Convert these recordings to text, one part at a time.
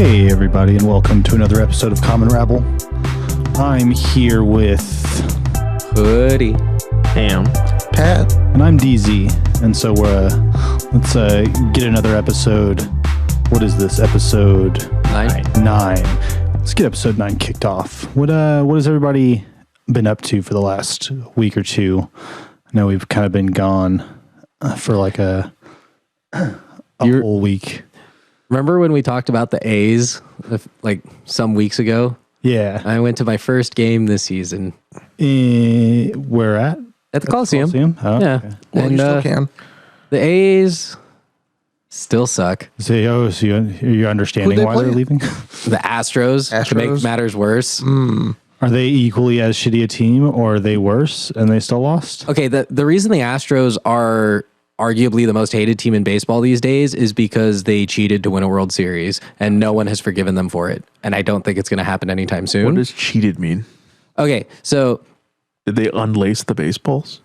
Hey everybody, and welcome to another episode of Common Rabble. I'm here with Hoodie, Ham, Pat, and I'm DZ, and so let's get another episode. What is this? Episode 9. Let's get episode 9 kicked off. What has everybody been up to for the last week or two? I know we've kind of been gone for like a whole week. remember when we talked about the A's like some weeks ago? Yeah. I went to my first game this season. Where at? At the Coliseum. Oh, Yeah. okay. well, And you still can. the A's still suck. So you're understanding Who'd they why play? they're leaving? The Astros, to make Astros? matters worse. Are they equally as shitty a team, or are they worse and they still lost? Okay, the reason the Astros are arguably the most hated team in baseball these days is because they cheated to win a World Series, and no one has forgiven them for it. And I don't think it's going to happen anytime soon. what does cheated mean? Okay, so Did they unlace the baseballs?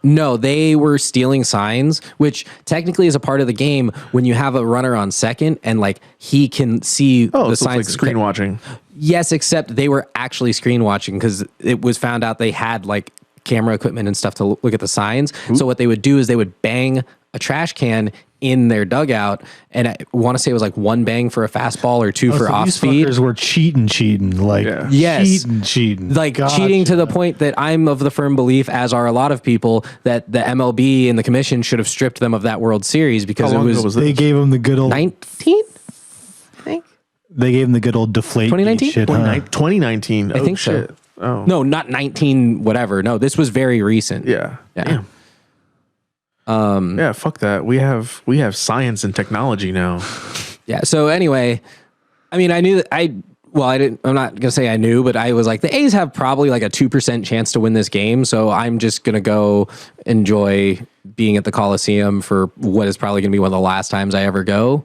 no, they were stealing signs, which technically is a part of the game when you have a runner on second and like he can see Oh, the so signs. it's like screen watching. Yes, except they were actually screen watching because it was found out they had like camera equipment and stuff to look at the signs. So what they would do is they would bang a trash can in their dugout, and I want to say it was like one bang for a fastball or two for off speed. These fuckers were cheating, like Yeah. Yes. cheating, Like Gotcha. cheating to the point that I'm of the firm belief, as are a lot of people, that the MLB and the commission should have stripped them of that World Series because How it long was, ago was They this? gave them the good old. 19, I think. They gave them the good old deflate 2019? shit. Huh? 2019. I think so. Shit. Oh, No, not 19, whatever. No, this was very recent. yeah. Yeah. Damn. Yeah. Fuck that. We have science and technology now. Yeah. So anyway, I mean, I knew that I'm not going to say I knew, but I was like, the A's have probably like a 2% chance to win this game. So I'm just going to go enjoy being at the Coliseum for what is probably going to be one of the last times I ever go.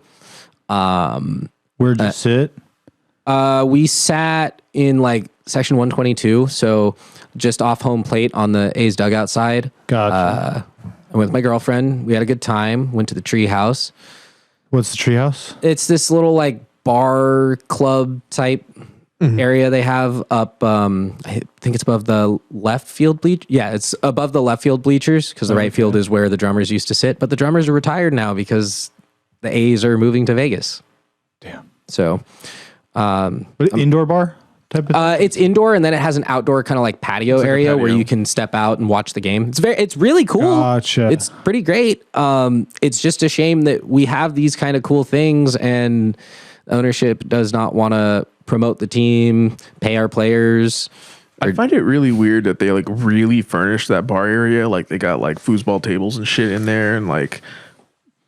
Where'd you sit? We sat in like section 122. So just off home plate on the A's dugout side. Gotcha. I went with my girlfriend. We had a good time. Went to the tree house. What's the treehouse? It's this little like bar club type area they have up. I think it's above the left field bleach. Yeah, it's above the left field bleachers because the right field is where the drummers used to sit. But the drummers are retired now because the A's are moving to Vegas. Damn. So What, indoor bar type of. it's indoor, and then it has an outdoor kind of like patio like a area where patio. you can step out and watch the game. It's really cool. Gotcha. It's pretty great. It's just a shame that we have these kind of cool things and ownership does not want to promote the team, pay our players. I find it really weird that they like really furnished that bar area. Like they got like foosball tables and shit in there, and like,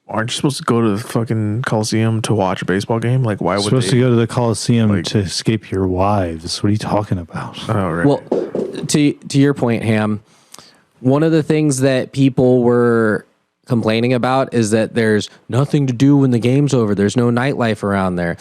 aren't you supposed to go to the fucking Coliseum to watch a baseball game? Like, why would supposed they? to go to the Coliseum like- to escape your wives. What are you talking about? Oh, right. Well, to your point, Ham, one of the things that people were complaining about is that there's nothing to do when the game's over. There's no nightlife around there.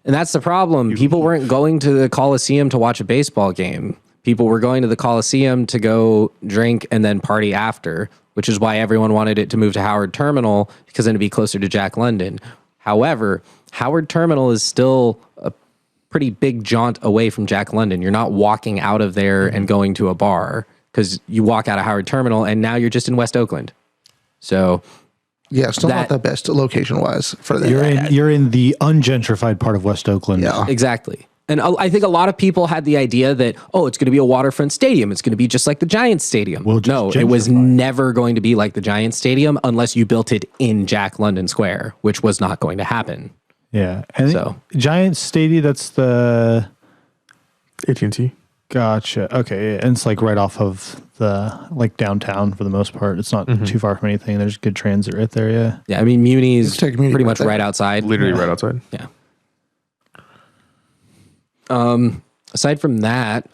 And that's the problem. People weren't going to the Coliseum to watch a baseball game. People were going to the Coliseum to go drink and then party after, which is why everyone wanted it to move to Howard Terminal because then it'd be closer to Jack London. However, Howard Terminal is still a pretty big jaunt away from Jack London. You're not walking out of there and going to a bar because you walk out of Howard Terminal and now you're just in West Oakland. So Yeah, still not that- the best location wise for that. You're in the ungentrified part of West Oakland. Yeah. exactly. And I think a lot of people had the idea that, oh, it's going to be a waterfront stadium. It's going to be just like the Giants Stadium. We'll just No, it was gentrify. never going to be like the Giants Stadium unless you built it in Jack London Square, which was not going to happen. Yeah. And So- Giants Stadium, that's the. AT&T. Gotcha. Okay. Yeah. And it's like right off of the like downtown for the most part. It's not too far from anything. There's good transit right there. Yeah. Yeah, I mean, Muni's Just take Muni pretty right much there. right outside. Literally right outside. Yeah. Aside from that,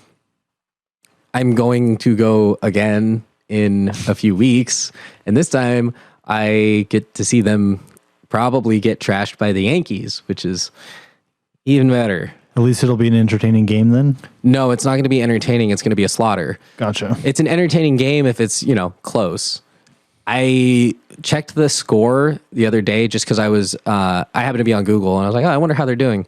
I'm going to go again in a few weeks, and this time I get to see them probably get trashed by the Yankees, which is even better. At least it'll be an entertaining game then. No, it's not going to be entertaining. It's going to be a slaughter. Gotcha. It's an entertaining game if it's, close. I checked the score the other day just because I happened to be on Google and I was like, oh, I wonder how they're doing.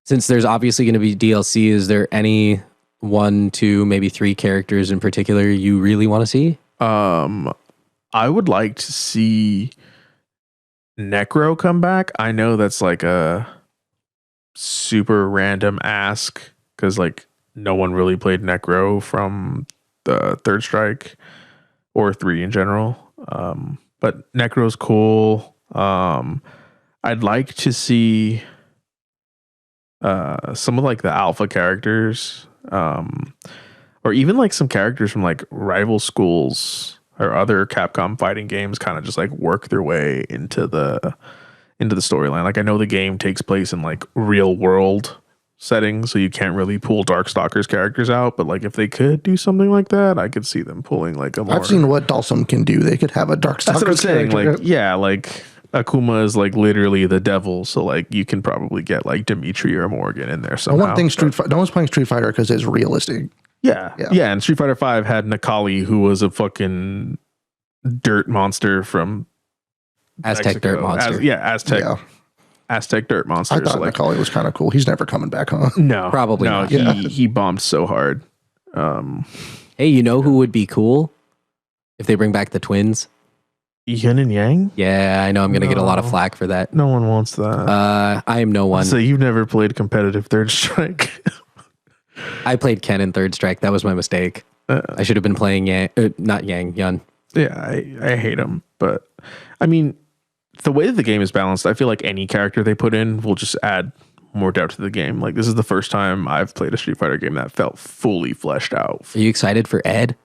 Since there's obviously going to be DLC, is there any 1, 2, maybe 3 characters in particular you really want to see? I would like to see Necro come back. I know that's like a super random ask because like no one really played Necro from the Third Strike or 3 in general. But Necro's cool. I'd like to see some of like the alpha characters, or even like some characters from like rival schools or other Capcom fighting games kind of just like work their way into the storyline. Like I know the game takes place in like real world settings, so you can't really pull Darkstalkers characters out, but like if they could do something like that, I could see them pulling like a more... I've seen what Dhalsim can do. They could have a Darkstalkers. That's what I'm saying. Like, yeah, like Akuma is like literally the devil, so like you can probably get like Dimitri or Morgan in there somehow. One thing, no one's playing Street Fighter because it's realistic. Yeah. And Street Fighter 5 had Nakali, who was a fucking dirt monster from Aztec Mexico. dirt monster. Aztec dirt monster. I thought Nakali was kind of cool. He's never coming back, huh? No, probably no. not. He bombed so hard. Hey, you know who would be cool if they bring back the twins? Yin and Yang? Yeah, I know I'm gonna get a lot of flack for that. No one wants that. I am no one. So you've never played competitive Third Strike? I played Ken in Third Strike. That was my mistake. I should have been playing Yun. Yeah, I hate him. But I mean, the way that the game is balanced, I feel like any character they put in will just add more depth to the game. Like this is the first time I've played a Street Fighter game that felt fully fleshed out. Are you excited for Ed?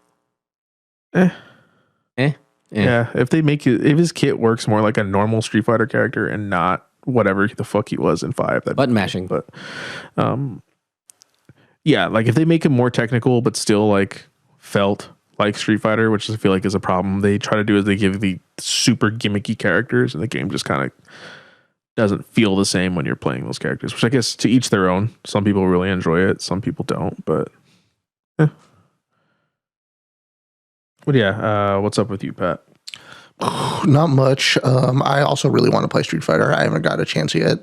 Yeah, if his kit works more like a normal Street Fighter character and not whatever the fuck he was in 5. Button mashing. But yeah, like if they make him more technical but still like felt like Street Fighter, which I feel like is a problem they try to do, is they give the super gimmicky characters and the game just kind of doesn't feel the same when you're playing those characters, which I guess to each their own. Some people really enjoy it, some people don't, but But yeah, what's up with you, Pat? Not much. I also really want to play Street Fighter. I haven't got a chance yet.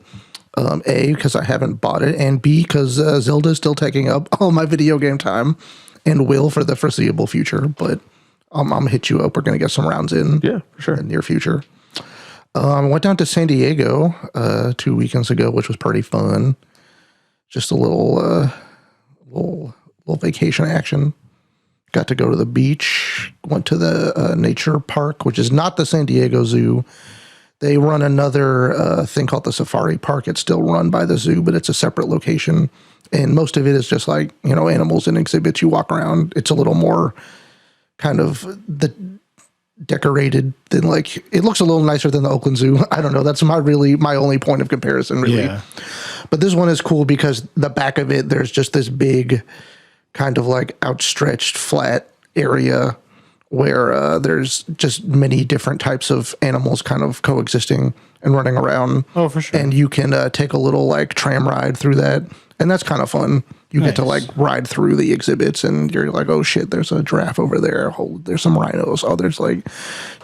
A, because I haven't bought it, and B, because Zelda's still taking up all my video game time and will for the foreseeable future. But I'm going to hit you up. We're going to get some rounds in. Yeah, for sure. In the near future. I went down to San Diego 2 weekends ago, which was pretty fun. Just a little vacation action. Got to go to the beach, went to the nature park, which is not the San Diego Zoo. They run another thing called the Safari Park. It's still run by the zoo, but it's a separate location. And most of it is just like, animals and exhibits. You walk around. It's a little more kind of decorated than like, it looks a little nicer than the Oakland Zoo. I don't know. That's my only point of comparison, really. Yeah. But this one is cool because the back of it, there's just this big kind of like outstretched flat area where there's just many different types of animals kind of coexisting and running around. Oh, for sure. And you can take a little like tram ride through that. And that's kind of fun. You get to like ride through the exhibits and you're like, oh shit, there's a giraffe over there. Oh, there's some rhinos. Oh, there's like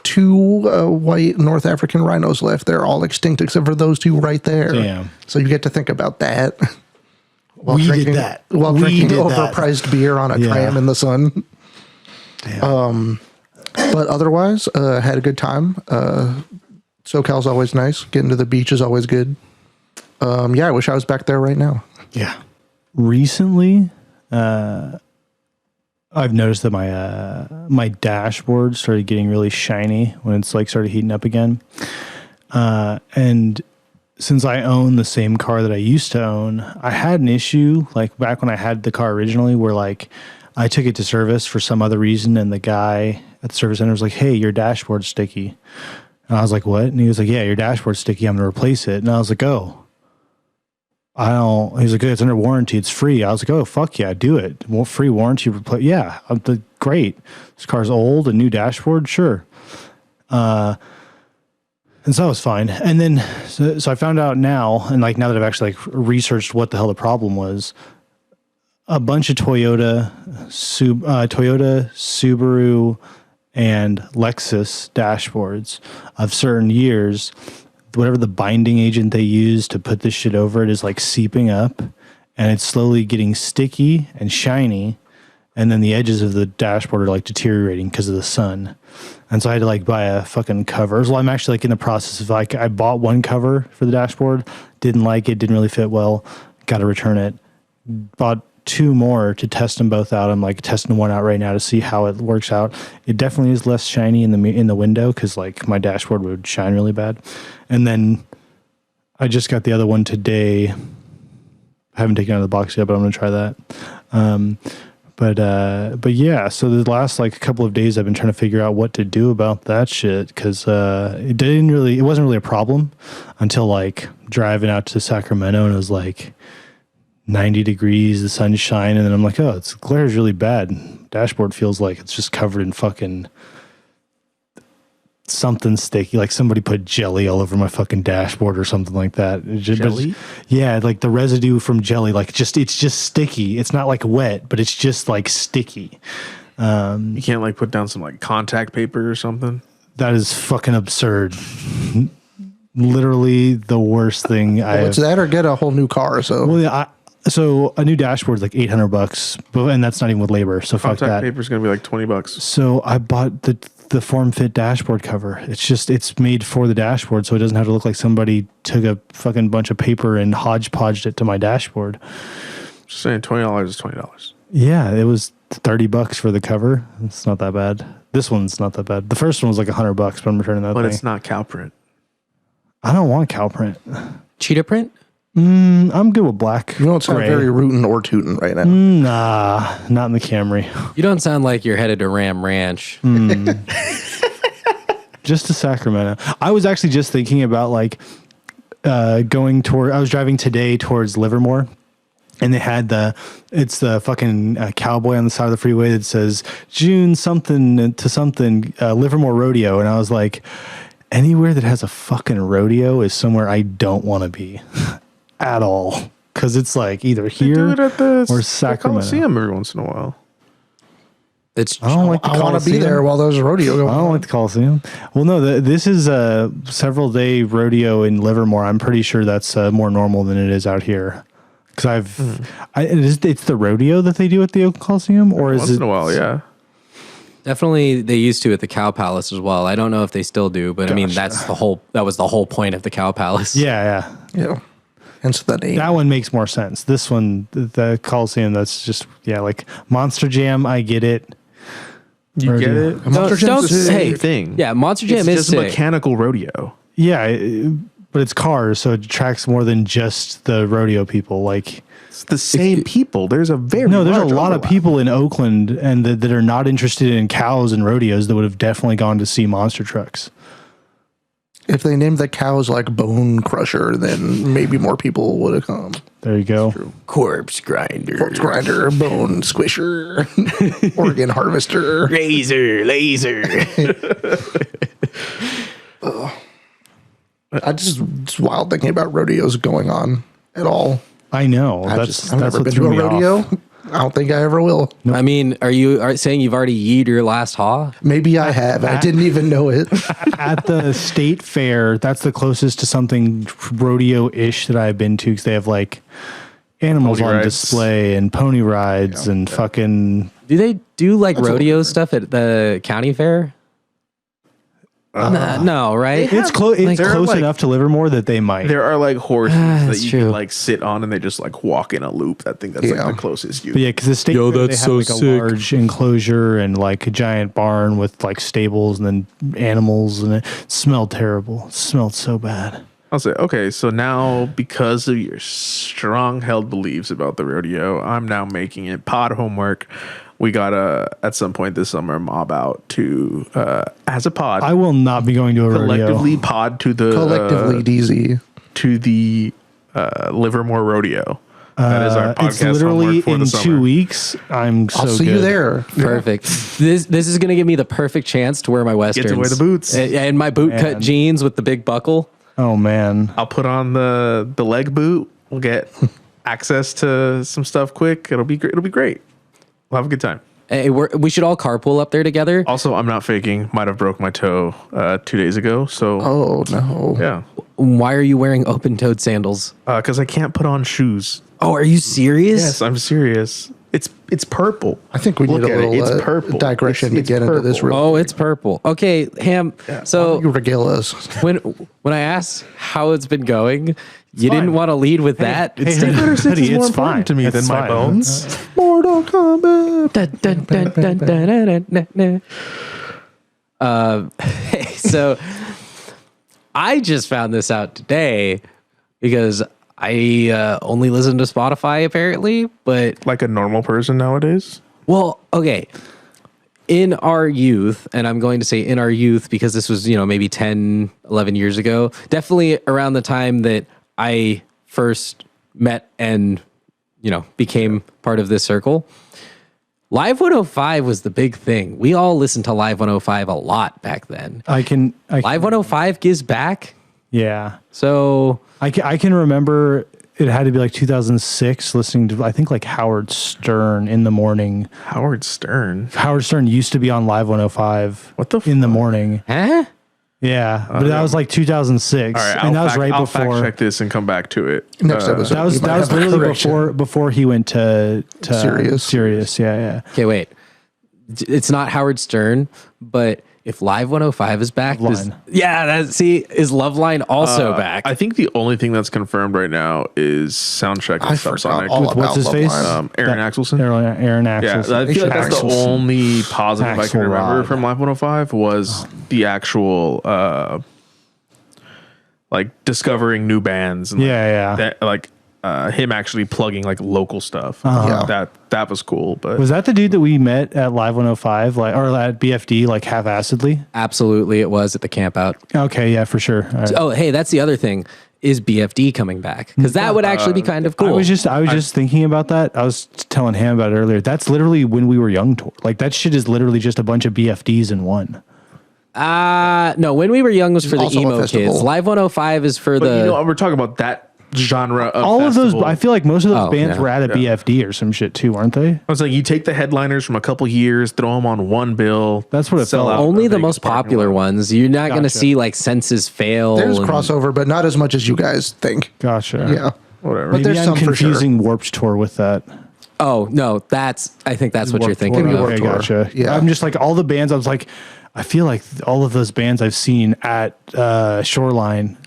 2 white North African rhinos left. They're all extinct except for those 2 right there. Damn. So you get to think about that. While drinking overpriced beer on a tram in the sun. Damn. But otherwise, had a good time. SoCal's always nice. Getting to the beach is always good. I wish I was back there right now. Yeah. Recently, I've noticed that my dashboard started getting really shiny when it's like started heating up again. And since I own the same car that I used to own, I had an issue like back when I had the car originally where like I took it to service for some other reason and the guy at the service center was like, hey, your dashboard's sticky. And I was like, what? And he was like, yeah, your dashboard's sticky. I'm going to replace it. And I was like, oh, he's like, it's under warranty. It's free. I was like, oh, fuck yeah, do it. Well, free warranty. Yeah, great. This car's old, a new dashboard. Sure. And so that was fine. And then, so I found out now, and like now that I've actually like researched what the hell the problem was, a bunch of Toyota, Subaru, and Lexus dashboards of certain years, whatever the binding agent they use to put this shit over it is like seeping up, and it's slowly getting sticky and shiny, and then the edges of the dashboard are like deteriorating because of the sun. And so I had to like buy a fucking cover. Well, I'm actually like in the process of like, I bought one cover for the dashboard, didn't like it, didn't really fit well, got to return it. Bought 2 more to test them both out. I'm like testing one out right now to see how it works out. It definitely is less shiny in the window because like my dashboard would shine really bad. And then I just got the other one today. I haven't taken it out of the box yet, but I'm gonna try that. But yeah, so the last like couple of days I've been trying to figure out what to do about that shit because it wasn't really a problem until like driving out to Sacramento, and it was like 90 degrees, the sun's shining, and then I'm like, oh, it's glare is really bad. Dashboard feels like it's just covered in fucking something sticky, like somebody put jelly all over my fucking dashboard or something like that. Jelly? Yeah, like the residue from jelly, like it's just sticky. It's not like wet, but it's just like sticky. You can't like put down some like contact paper or something? That is fucking absurd. Literally the worst thing It's that or get a whole new car. So well, yeah, so a new dashboard is like $800, and that's not even with labor. So fuck that. Contact paper is gonna be like $20. So I bought the form fit dashboard cover. It's made for the dashboard, so it doesn't have to look like somebody took a fucking bunch of paper and hodgepodged it to my dashboard. Just saying, $20 is $20. Yeah, it was $30 for the cover. It's not that bad. This one's not that bad. The first one was like $100, but I'm returning that. But thing. it's not cow print. I don't want cow print. Cheetah print? I'm good with black. you don't sound gray. very rootin' or tootin' right now. Nah, not in the Camry. You don't sound like you're headed to Ram Ranch. Just to Sacramento. I was actually just thinking about like going toward. I was driving today towards Livermore, and they had the fucking cowboy on the side of the freeway that says June something to something Livermore Rodeo, and I was like, anywhere that has a fucking rodeo is somewhere I don't want to be at all, because it's like either here or Sacramento. Coliseum every once in a while. I don't like the I want to be Coliseum. there while there's a rodeo going I don't on. like the Coliseum. Well, no, this is a several day rodeo in Livermore. I'm pretty sure that's more normal than it is out here. Because it's the rodeo that they do at the Oakland Coliseum, or is Once in a while, yeah. Definitely, they used to at the Cow Palace as well. I don't know if they still do, but I mean, that was the whole point of the Cow Palace. Yeah. Yeah. Hence the name. That one makes more sense. This one, the Coliseum, that's just like Monster Jam. I get it. You get it? Monster Jam's the hey, same thing. Yeah, Monster Jam It's is just sick. mechanical rodeo. Yeah, but it's cars, so it attracts more than just the rodeo people. Like, It's the same people. There's a there's a lot of people in Oakland and that are not interested in cows and rodeos that would have definitely gone to see monster trucks. If they named the cows like Bone Crusher, then maybe more people would have come. There you go. Corpse Grinder. Corpse Grinder, Bone Squisher, Organ Harvester. Razor, laser. It's wild thinking about rodeos going on at all. I know. I've that's never what been threw to a me rodeo. off. I don't think I ever will. I mean, are you saying you've already yeed your last haw? Maybe I have. I didn't even know it. At the state fair, that's the closest to something rodeo-ish that I've been to, because they have like animals Pony on rides. display and pony rides and fucking. Do they do like That's a rodeo little stuff at the county fair? No, right? It's close. It's there are, close like- enough to Livermore that they might. There are like horses that that's you true. can like sit on and they just like walk in a loop. I think that's Yeah. like the closest you. But yeah, because the state Yo, fair, that's they have so like a sick. large enclosure and like a giant barn with like stables and then animals, and it smelled terrible. It smelled so bad. I'll say, okay, so now because of your strong held beliefs about the rodeo, I'm now making it pod homework. We gotta at some point this summer mob out to as a pod. I will not be going to a collectively rodeo. pod to the Collectively, DZ. to the Livermore rodeo. That is our podcast It's literally homework for in the 2 summer. weeks. I'm so I'll see good. you there. Perfect. This is going to give me the perfect chance to wear my westerns. wear the boots. And my boot cut Man. jeans with the big buckle. Oh man. I'll put on the leg boot. We'll get access to some stuff quick. It'll be great. It'll be great. We'll have a good time. Hey, we should all carpool up there together. Also, I'm not faking. Might have broke my toe 2 days ago. So Oh, no. yeah, Why are you wearing open-toed sandals? Because I can't put on shoes. Oh, are you serious? Yes, I'm serious. It's purple. I think we need a little It's purple. digression It's to get into this purple. real Oh, it's purple. Okay, Ham. So You regale us. when I asked how it's been going, you didn't want to lead with that. Hey, Instead Hoodie, Six is Hoodie, more it's important fine to me than It's my fine. bones. Mortal Kombat. Dun, dun, dun, dun, dun, dun, dun, dun. So I just found this out today because I only listen to Spotify apparently, but Like a normal person nowadays. well, okay. In our youth, and I'm going to say in our youth because this was, maybe 10, 11 years ago, definitely around the time that I first met and, became part of this circle. Live 105 was the big thing. We all listened to Live 105 a lot back then. Live 105 gives back. Yeah. So I can remember it had to be like 2006 listening to, I think, like Howard Stern in the morning. Howard Stern. Howard Stern used to be on Live 105 What the in the fuck? morning. huh? Yeah. But that was like 2006. All right, and that was right I'll before. fact check this and come back to it. Next episode. That was we might that was have a literally correction. before he went to Sirius. Sirius. Yeah. Okay, wait. It's not Howard Stern, but if Live 105 is back, Loveline. is Loveline also back? I think the only thing that's confirmed right now is Soundcheck and I forgot Subsonic. all With what's about his Love face? Line. Aaron Axelson. Aaron Yeah, Axel. I feel like that's the Axelson. only positive I can remember Axelrod. from Live 105 was the actual like discovering new bands and Yeah. that like him actually plugging like local stuff. Yeah. That was cool. But Was that the dude that we met at Live 105, like, or at BFD, like half-assedly? Absolutely, it was at the camp out. Okay, yeah, for sure. All right. Oh, hey, that's the other thing. Is BFD coming back? Because that would actually be kind of cool. I was just thinking about that. I was telling him about it earlier. That's literally when we were young tour. Like that shit is literally just a bunch of BFDs in one. No, when we were young was for the Also a emo festival. kids. Live 105 is for the. we're talking about that genre of All of festival. those, I feel like most of those Oh, bands yeah. were at a BFD or some shit too, weren't they? I was like, you take the headliners from a couple years, throw them on one bill. That's what it sell felt out like. Only a the big most parking popular lot. ones. You're not going to Gotcha. see like Senses Fail. There's and- crossover, but not as much as you guys think. Gotcha. Yeah. Whatever. But Maybe there's I'm some for sure. confusing Warped Tour with that. Oh no, I think that's what you're Warped thinking Tour. of. Okay, Tour. gotcha. Yeah. I'm just like all the bands. I was like, I feel like all of those bands I've seen at Shoreline,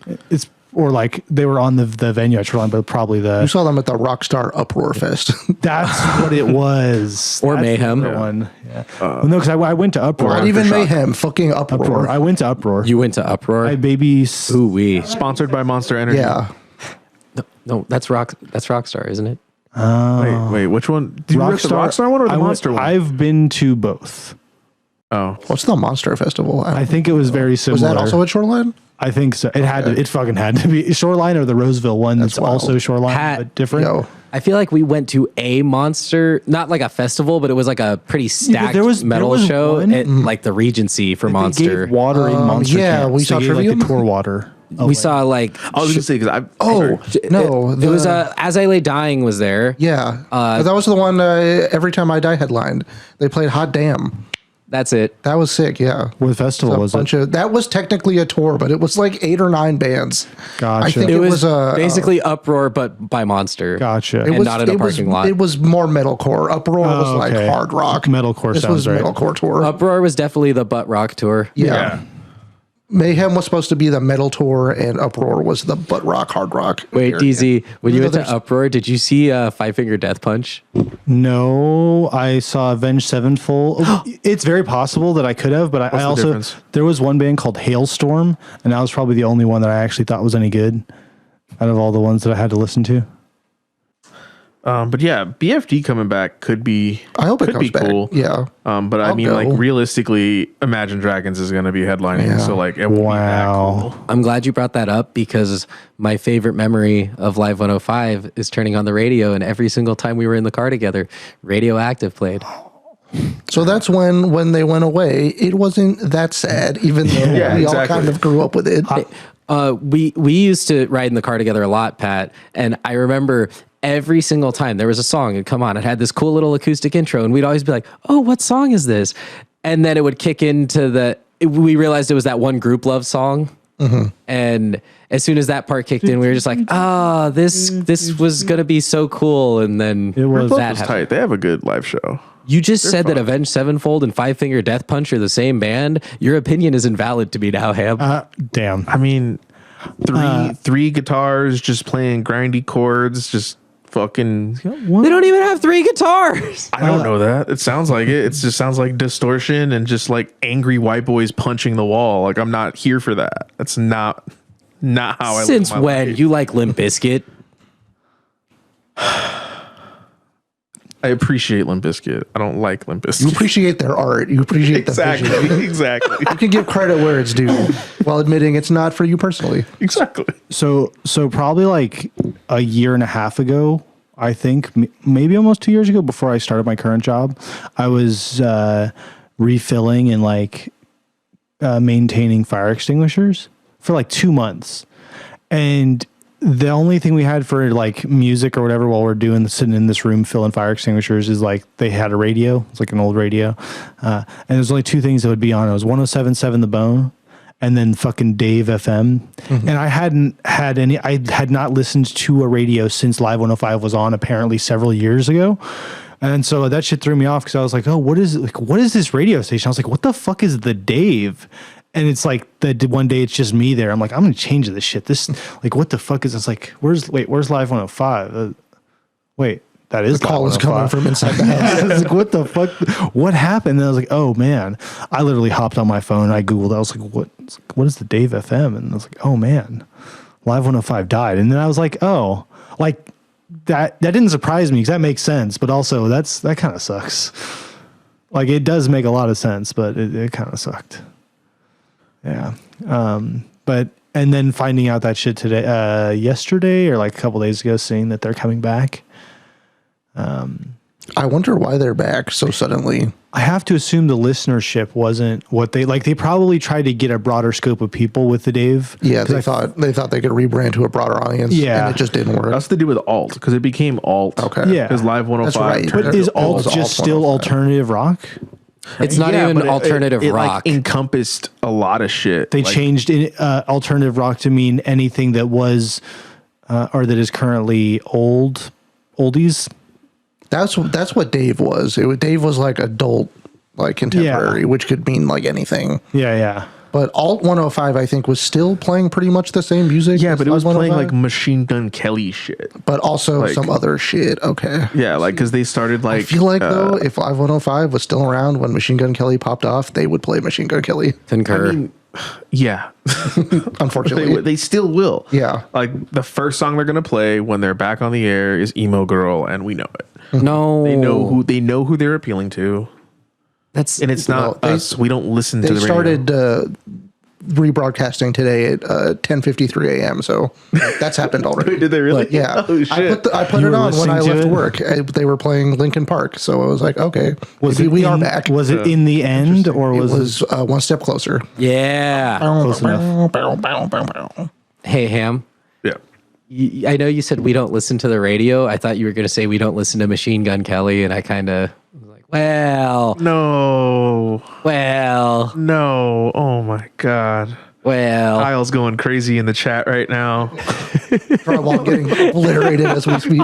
or like they were on the venue at Shoreline, but probably You saw them at the Rockstar Uproar Fest. that's what it was. Or That's Mayhem. the other one. Yeah. Well, no, because I went to Uproar. Not even Mayhem, fucking Uproar. Uproar. I went to Uproar. You went to Uproar. I baby. Ooh wee. Sponsored by Monster Energy. Yeah. No, that's Rockstar, isn't it? Wait, which one? Did you work the Rockstar one or the Monster one? I've been to both. Oh, What's the Monster Festival? I think it was very similar. Was that also at Shoreline? I think so. It had to. It fucking had to be Shoreline or the Roseville one. That's wild. also Shoreline, but different. Yo. I feel like we went to a Monster, not like a festival, but it was a pretty stacked there was metal show one- at like the Regency for They Monster. gave water in Monster. yeah, cans. we They saw gave, like, Trivium. the tour water. We saw like I was gonna say because I. Oh, no. it was As I Lay Dying was there. Yeah. That was the one Every Time I Die headlined. They played Hot Damn. That's it. That was sick, yeah. What festival was it? That was technically a tour, but it was like 8 or 9 bands. Gotcha. I think It it was was basically Uproar, but by Monster. Gotcha. And not in a parking lot. It was more metalcore. Uproar was like okay. hard rock. Metalcore This sounds was right. metalcore tour. Uproar was definitely the butt rock tour. Yeah. Mayhem was supposed to be the metal tour, and Uproar was the butt rock, hard rock. Wait, DZ, when you Even went though to there's- Uproar, did you see Five Finger Death Punch? No, I saw Avenged Sevenfold. It's very possible that I could have, but I the also difference? there was one band called Hailstorm, and that was probably the only one that I actually thought was any good out of all the ones that I had to listen to. But yeah, BFD coming back could be. I hope it could comes be back. cool. Yeah. But I I'll mean, go. like realistically, Imagine Dragons is going to be headlining, Yeah. so like it won't be that Wow. cool. I'm glad you brought that up because my favorite memory of Live 105 is turning on the radio, and every single time we were in the car together, Radioactive played. So that's when they went away. It wasn't that sad, even though Yeah, we all exactly. kind of grew up with it. We used to ride in the car together a lot, Pat, and I remember every single time there was a song and come on, it had this cool little acoustic intro, and we'd always be like, "Oh, what song is this?" And then it would kick into we realized it was that one Group Love song. And as soon as that part kicked in, we were just like, this was gonna be so cool. And then that tight. They have a good live show. You just said that Avenged Sevenfold and Five Finger Death Punch are the same band. Your opinion is invalid to me now, Ham. Damn. I mean, three guitars just playing grindy chords, just fucking. They don't even have 3 guitars. I don't know that. It sounds like it. It just sounds like distortion and just like angry white boys punching the wall. Like, I'm not here for that. That's not how I. Since when you like Limp Bizkit? I appreciate Limp Bizkit. I don't like Limp Bizkit. You appreciate their art. You appreciate the vision. Exactly. You can give credit where it's due while admitting it's not for you personally. Exactly. So probably like a year and a half ago, I think, maybe almost 2 years ago, before I started my current job, I was refilling and like maintaining fire extinguishers for like 2 months. And the only thing we had for like music or whatever while we're sitting in this room filling fire extinguishers is like they had a radio. It's like an old radio. And there's only 2 things that would be on. It was 107.7 The Bone and then fucking Dave FM. And I had not listened to a radio since Live 105 was on apparently several years ago. And so that shit threw me off because I was like, oh, what is this radio station? I was like, what the fuck is the Dave? And it's like that one day it's just me there. I'm like, I'm gonna change this shit. This like, what the fuck is this? Like, where's Live 105? Wait, that is the call is coming from inside the house. I was like, what the fuck? What happened? And I was like, oh man. I literally hopped on my phone and I Googled. I was like, what is the Dave FM? And I was like, oh man, Live 105 died. And then I was like, oh, like that didn't surprise me because that makes sense. But also that kind of sucks. Like it does make a lot of sense, but it kind of sucked. Yeah. But then finding out that shit yesterday or like a couple days ago, saying that they're coming back. I wonder why they're back so suddenly. I have to assume the listenership wasn't what they like. They probably tried to get a broader scope of people with the Dave. Yeah, they thought they could rebrand to a broader audience. Yeah, and it just didn't work. That's to do with alt because it became alt. Okay, yeah, because Live 105. Right. But is alt just still alternative rock? It's not even alternative it rock. Like encompassed a lot of shit. They changed alternative rock to mean anything that was or that is currently oldies. That's what Dave was. Dave was like adult, like contemporary, which could mean like anything. Yeah. But Alt 105, I think, was still playing pretty much the same music. Yeah, but it was playing like Machine Gun Kelly shit. But also like, some other shit. Okay. Yeah, like because they started like. I feel like though, if Live 105 was still around when Machine Gun Kelly popped off, they would play Machine Gun Kelly. Concur. I mean, yeah. Unfortunately, they still will. Yeah. Like the first song they're gonna play when they're back on the air is Emo Girl, and we know it. No, they know who they're appealing to. It's not us. We don't listen to the radio. They started rebroadcasting today at 10:53 a.m. So that's happened already. Did they really? But yeah. Oh, shit. I put it on when I left work. They were playing Linkin Park, so I was like, okay, we are back. Was it in the end, or was it One Step Closer? Yeah. Close enough. Hey, Ham. Yeah. I know you said we don't listen to the radio. I thought you were going to say we don't listen to Machine Gun Kelly, and I kind of was like, no. Oh my god. Well, Kyle's going crazy in the chat right now. Drywall getting obliterated as we speak.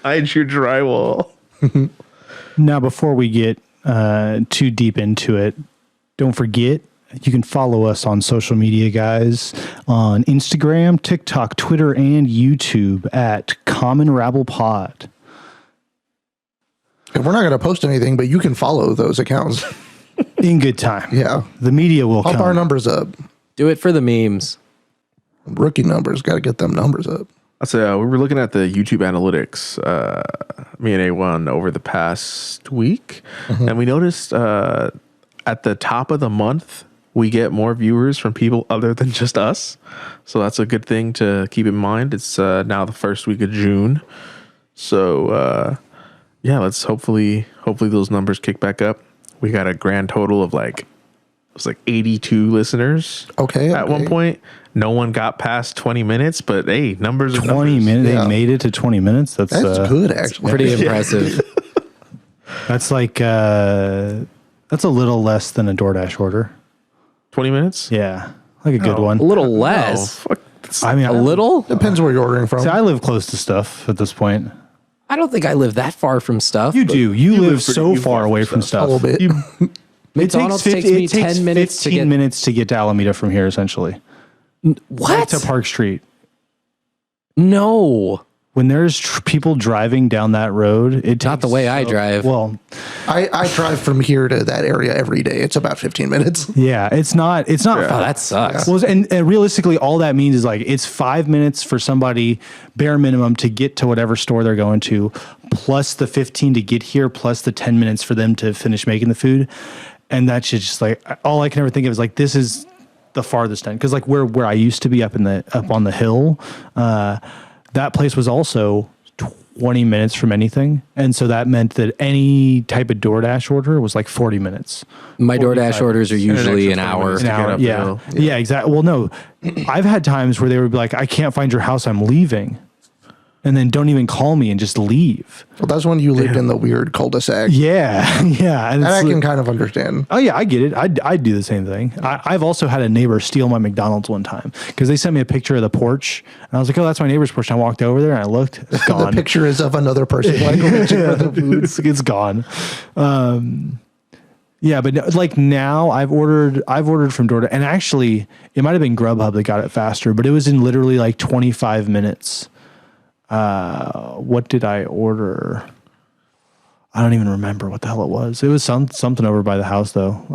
Hide your drywall. Now, before we get too deep into it, don't forget, you can follow us on social media, guys, on Instagram, TikTok, Twitter, and YouTube at Common Rabble Pod. And we're not going to post anything, but you can follow those accounts. In good time. Yeah. The media will Pump come. our numbers up. do it for the memes. Rookie numbers. Got to get them numbers up. I'll say we were looking at the YouTube analytics, me and A1 over the past week, and we noticed at the top of the month, we get more viewers from people other than just us. So that's a good thing to keep in mind. It's now the first week of June. So yeah, let's hopefully those numbers kick back up. We got a grand total of it was 82 listeners. Okay. At one point, no one got past 20 minutes, but hey, numbers are 20 minutes. Yeah. They made it to 20 minutes. That's good, actually. Pretty impressive. That's like that's a little less than a DoorDash order. 20 minutes? Yeah, like a good one. A little less. Fuck. I mean, A little? Depends where you're ordering from. See, I live close to stuff at this point. I don't think I live that far from stuff. You do. You live pretty- so you far live away from from a stuff. little bit. McDonald's takes me 10 minutes to 15 get. minutes to get to Alameda from here, essentially. What? To Park Street. No. When there's people driving down that road, it takes Not the way I drive. Well, I drive from here to that area every day. It's about 15 minutes. yeah, it's not. Oh, that sucks. Well, and realistically, all that means is like it's 5 minutes for somebody, bare minimum, to get to whatever store they're going to, plus the 15 to get here, plus the 10 minutes for them to finish making the food. And that's just like all I can ever think of is like this is the farthest end, because like where I used to be up on the hill, that place was also 20 minutes from anything, and so that meant that any type of DoorDash order was like 40 minutes. My DoorDash orders are usually an extra 20 hour. minutes. An to get hour, up the yeah. hill. Yeah, exactly. Well, no, I've had times where they would be like, "I can't find your house. I'm leaving," and then don't even call me and just leave. Well, that's when you lived in the weird cul-de-sac. Yeah, yeah. And And I it's can like- kind of understand. Oh yeah, I get it. I'd do the same thing. I've also had a neighbor steal my McDonald's one time because they sent me a picture of the porch, and I was like, "Oh, that's my neighbor's porch." And I walked over there and I looked. It's The gone. picture is of another person like reaching for the food. It's gone. Yeah, but like now I've ordered from DoorDash, and actually it might have been Grubhub that got it faster, but it was in literally like 25 minutes. What did I order? I don't even remember what the hell it was. It was something over by the house though.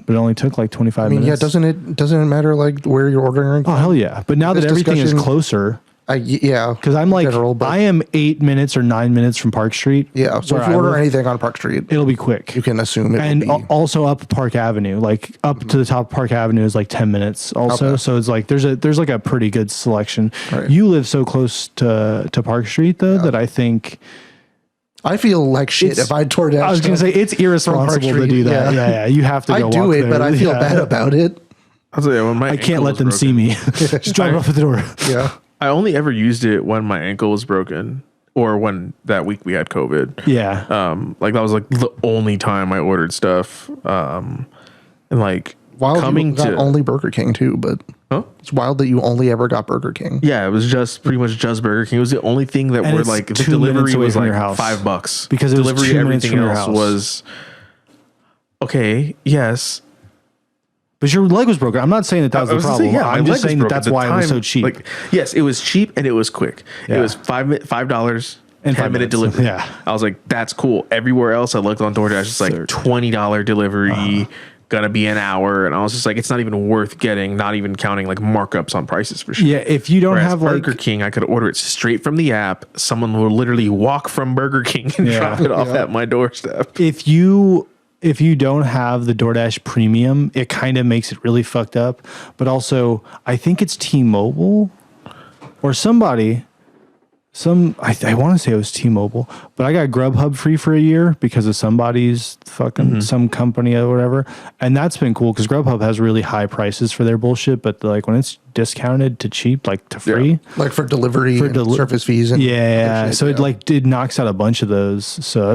But it only took like 25 I mean, minutes. yeah, doesn't it matter like where you're ordering? Oh hell yeah! But now that This everything is discussion- closer, Yeah, because I'm like general, but- I am 8 minutes or 9 minutes from Park Street. yeah. So where if you I order live, anything on Park Street, it'll be quick. you can assume it And will be. also up Park Avenue, like up to the top of Park Avenue is like 10 minutes also. Okay. So it's like there's like a pretty good selection. Right. You live so close to Park Street though that I think I feel like shit it's- if I tore down. I was gonna say it's irresponsible to do that. Yeah, you have to I go do walk it, there. but I feel Yeah. bad about it. I'll tell you, when my I can't ankle let was them see broken- me. Just drop it off at the door. Yeah. I only ever used it when my ankle was broken, or when that week we had COVID. Yeah. Like that was like the only time I ordered stuff. And like Wild coming you got to only Burger King too, but huh? it's wild that you only ever got Burger King. Yeah, it was just pretty much just Burger King. It was the only thing that And were it's like the 2 minutes delivery away was from like your house. $5 Because it was delivery. 2 minutes Everything from your else house. was okay. Yes, But your leg was broken. I'm not saying that was I the was gonna problem. say, yeah, my I'm leg just was saying that broken. that's The why it was so time- cheap. Like, yes, it was cheap and it was quick. Yeah. It was $5 And 10 5 minute minutes. delivery. Yeah. I was like, that's cool. Everywhere else I looked on DoorDash, it's like $20 delivery, gonna be an hour, and I was just like, it's not even worth getting. Not even counting like markups on prices for shit. yeah, if you don't Whereas have like Burger King, I could order it straight from the app. Someone will literally walk from Burger King and Yeah. drop it off at my doorstep. if you don't have the DoorDash premium, it kind of makes it really fucked up. But also, I think it's T-Mobile or somebody. I want to say it was T-Mobile, but I got Grubhub free for a year because of somebody's fucking some company or whatever, and that's been cool because Grubhub has really high prices for their bullshit. But like when it's discounted to cheap, like to free, Like for delivery and service fees and yeah, other shit, so it knocks out a bunch of those. So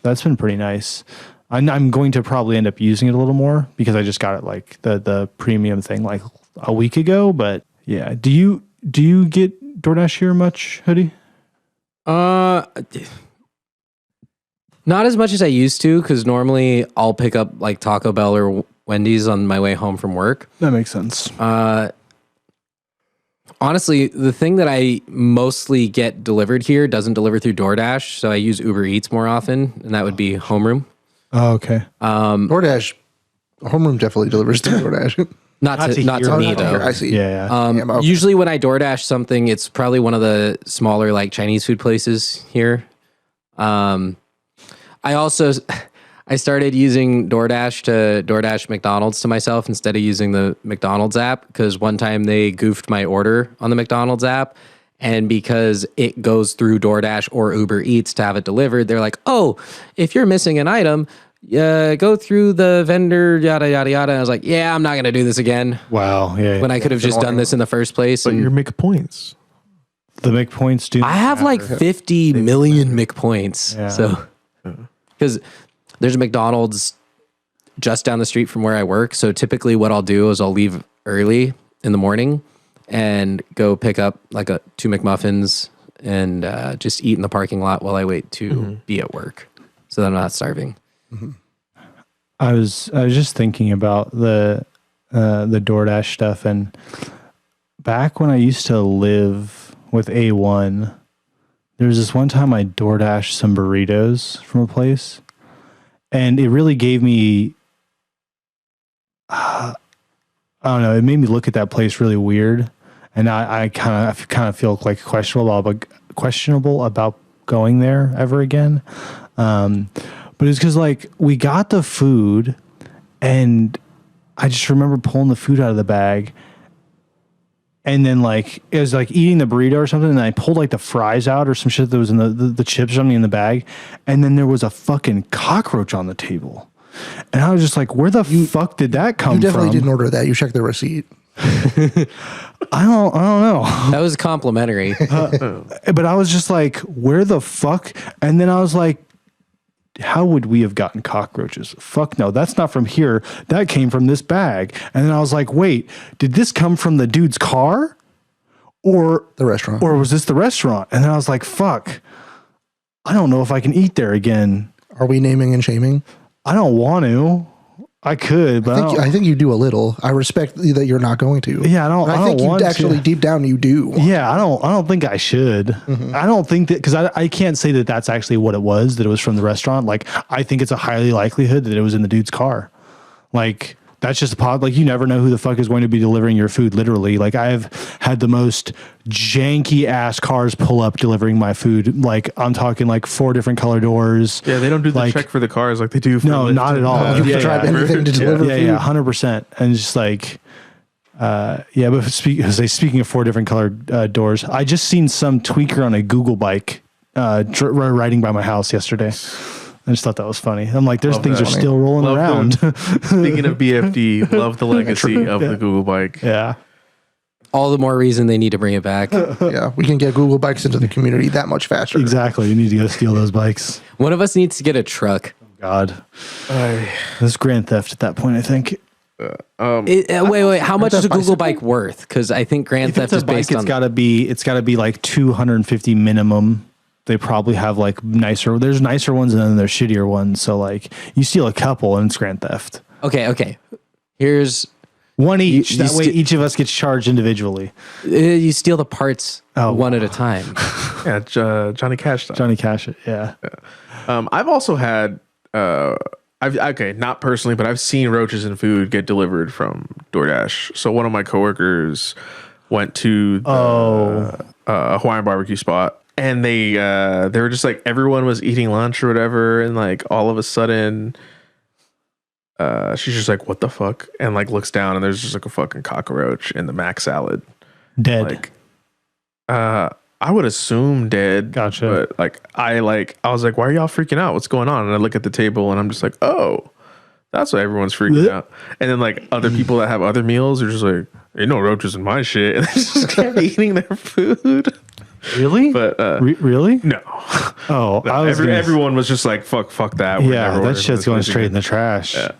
that's been pretty nice. I'm going to probably end up using it a little more because I just got it like the premium thing like a week ago. But yeah, do you get DoorDash here much, Hoodie? Not as much as I used to, because normally I'll pick up like Taco Bell or Wendy's on my way home from work. That makes sense. Honestly, the thing that I mostly get delivered here doesn't deliver through DoorDash, so I use Uber Eats more often, and that would be Homeroom. Oh, okay. DoorDash, Homeroom definitely delivers to DoorDash. Not to here. me Oh, though. I see. Yeah. Yeah, okay. Usually when I DoorDash something, it's probably one of the smaller like Chinese food places here. I started using DoorDash to DoorDash McDonald's to myself instead of using the McDonald's app, because one time they goofed my order on the McDonald's app, and because it goes through DoorDash or Uber Eats to have it delivered, they're like, "Oh, if you're missing an item, go through the vendor, yada yada yada." And I was like, "Yeah, I'm not gonna do this again." Wow. Yeah. When I could have just done this in the first place. But And you're making points. the McPoints do. I have like 50 million McPoints. Yeah. So, because there's a McDonald's just down the street from where I work. So typically what I'll do is I'll leave early in the morning and go pick up like 2 McMuffins and just eat in the parking lot while I wait to be at work so that I'm not starving. Mm-hmm. I was just thinking about the DoorDash stuff, and back when I used to live with A1, there was this one time I DoorDashed some burritos from a place, and it really gave me, I don't know, it made me look at that place really weird, and I kind of feel like questionable about going there ever again. But it's because like we got the food, and I just remember pulling the food out of the bag, and then like it was like eating the burrito or something, and I pulled like the fries out or some shit that was in the chips or something in the bag, and then there was a fucking cockroach on the table, and I was just like, where the fuck did that come from? You definitely didn't order that. You checked the receipt. I don't know. That was complimentary. But I was just like, where the fuck? And then I was like, how would we have gotten cockroaches? Fuck no, that's not from here. That came from this bag. And then I was like, wait, did this come from the dude's car? Or the restaurant? Or was this the restaurant? And then I was like, fuck, I don't know if I can eat there again. Are we naming and shaming? I don't want to. I could, but I think you do a little. I respect that you're not going to. Yeah, I think you actually deep down you do. Yeah, I don't think I should. Mm-hmm. I don't think that, because I can't say that that's actually what it was, that it was from the restaurant. Like, I think it's a highly likelihood that it was in the dude's car. Like, that's just a pod. Like, you never know who the fuck is going to be delivering your food, literally. Like, I've had the most janky ass cars pull up delivering my food. Like, I'm talking like 4 different color doors. Yeah, they don't do the like, check for the cars like they do for no, Lyft not at all. You can try anything to deliver food. Yeah, 100%. And just like, but speaking of 4 different colored doors, I just seen some tweaker on a Google bike riding by my house yesterday. I just thought that was funny. I'm like, there's things are still rolling around. Speaking of BFD, love the legacy of the Google bike. Yeah. All the more reason they need to bring it back. Yeah, we can get Google bikes into the community that much faster. Exactly. You need to go steal those bikes. One of us needs to get a truck. God. This Grand Theft at that point, I think. Wait. How much is a Google bike worth? Because I think Grand Theft is based on. It's got to be like 250 minimum. They probably have like there's nicer ones and then there's shittier ones. So like you steal a couple and it's Grand Theft. Okay. Here's one each. That way each of us gets charged individually. You steal the parts one at a time. Yeah, Johnny Cash style. Johnny Cash, yeah. I've also had, not personally, but I've seen roaches and food get delivered from DoorDash. So one of my coworkers went to the Hawaiian barbecue spot. And they were just like, everyone was eating lunch or whatever, and like all of a sudden, she's just like, "What the fuck?" And like looks down, and there's just like a fucking cockroach in the mac salad, dead. Like, I would assume dead. Gotcha. But I was like, "Why are y'all freaking out? What's going on?" And I look at the table, and I'm just like, "Oh, that's why everyone's freaking out." And then like other people that have other meals are just like, "Ain't no roaches in my shit," and they just kept eating their food. Really? But really? No. Oh, no, everyone was just like, fuck that. That shit's going straight in the trash. Yeah.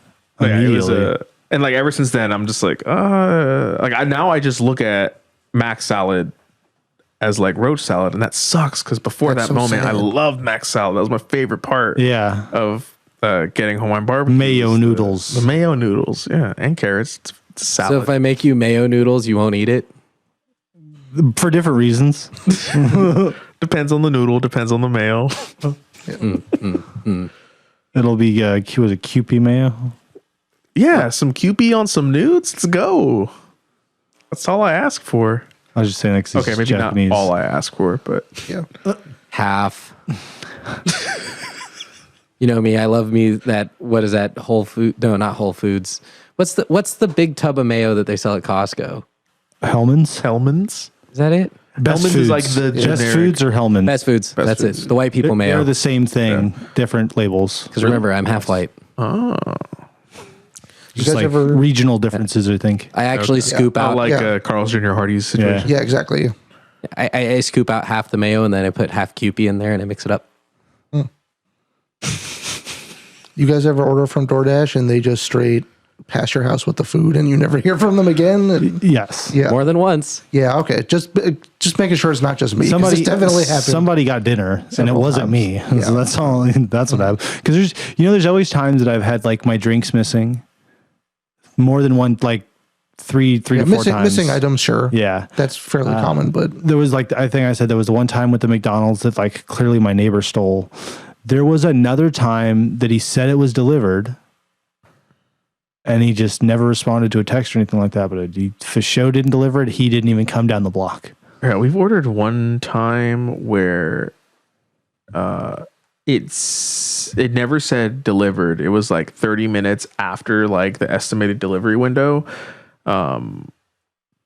Immediately. And like ever since then, I'm just like, now I just look at mac salad as like roach salad, and that sucks because before that moment, I loved mac salad. That was my favorite part. Yeah. Of getting Hawaiian barbecue. Mayo noodles. The mayo noodles, yeah, and carrots. It's salad. So if I make you mayo noodles, you won't eat it? For different reasons. Depends on the noodle, depends on the mayo. It'll be was it Kewpie mayo? Yeah, some Kewpie on some nudes. Let's go. That's all I ask for. I was just saying, like, okay, maybe Japanese. Not all I ask for, but yeah, half. You know me. I love me that. What is that? Whole Food? No, not Whole Foods. What's the big tub of mayo that they sell at Costco? Hellman's. Is that it? Best Foods. Is like the Best Foods or Hellman's? Best Foods. That's it. The white people mayo. They're the same thing, different labels. Because remember, I'm half white. Oh. Just like regional differences, I think. I actually scoop out. Carl's Jr. Hardy's situation. Yeah, exactly. I scoop out half the mayo and then I put half Kewpie in there and I mix it up. You You guys ever order from DoorDash and they just straight pass your house with the food and you never hear from them again? Yes. Yeah. More than once. Yeah. Okay. Just making sure it's not just me. It's definitely happened. Somebody got dinner and it wasn't times. me. Yeah. So that's all. That's what happened. Because there's always times that I've had like my drinks missing. More than one, like three to four times. Missing items, sure. Yeah. That's fairly common, but there was like, I think I said there was one time with the McDonald's that like clearly my neighbor stole. There was another time that he said it was delivered and he just never responded to a text or anything like that. But he for show didn't deliver it. He didn't even come down the block. Yeah, we've ordered one time where it never said delivered. It was like 30 minutes after like the estimated delivery window.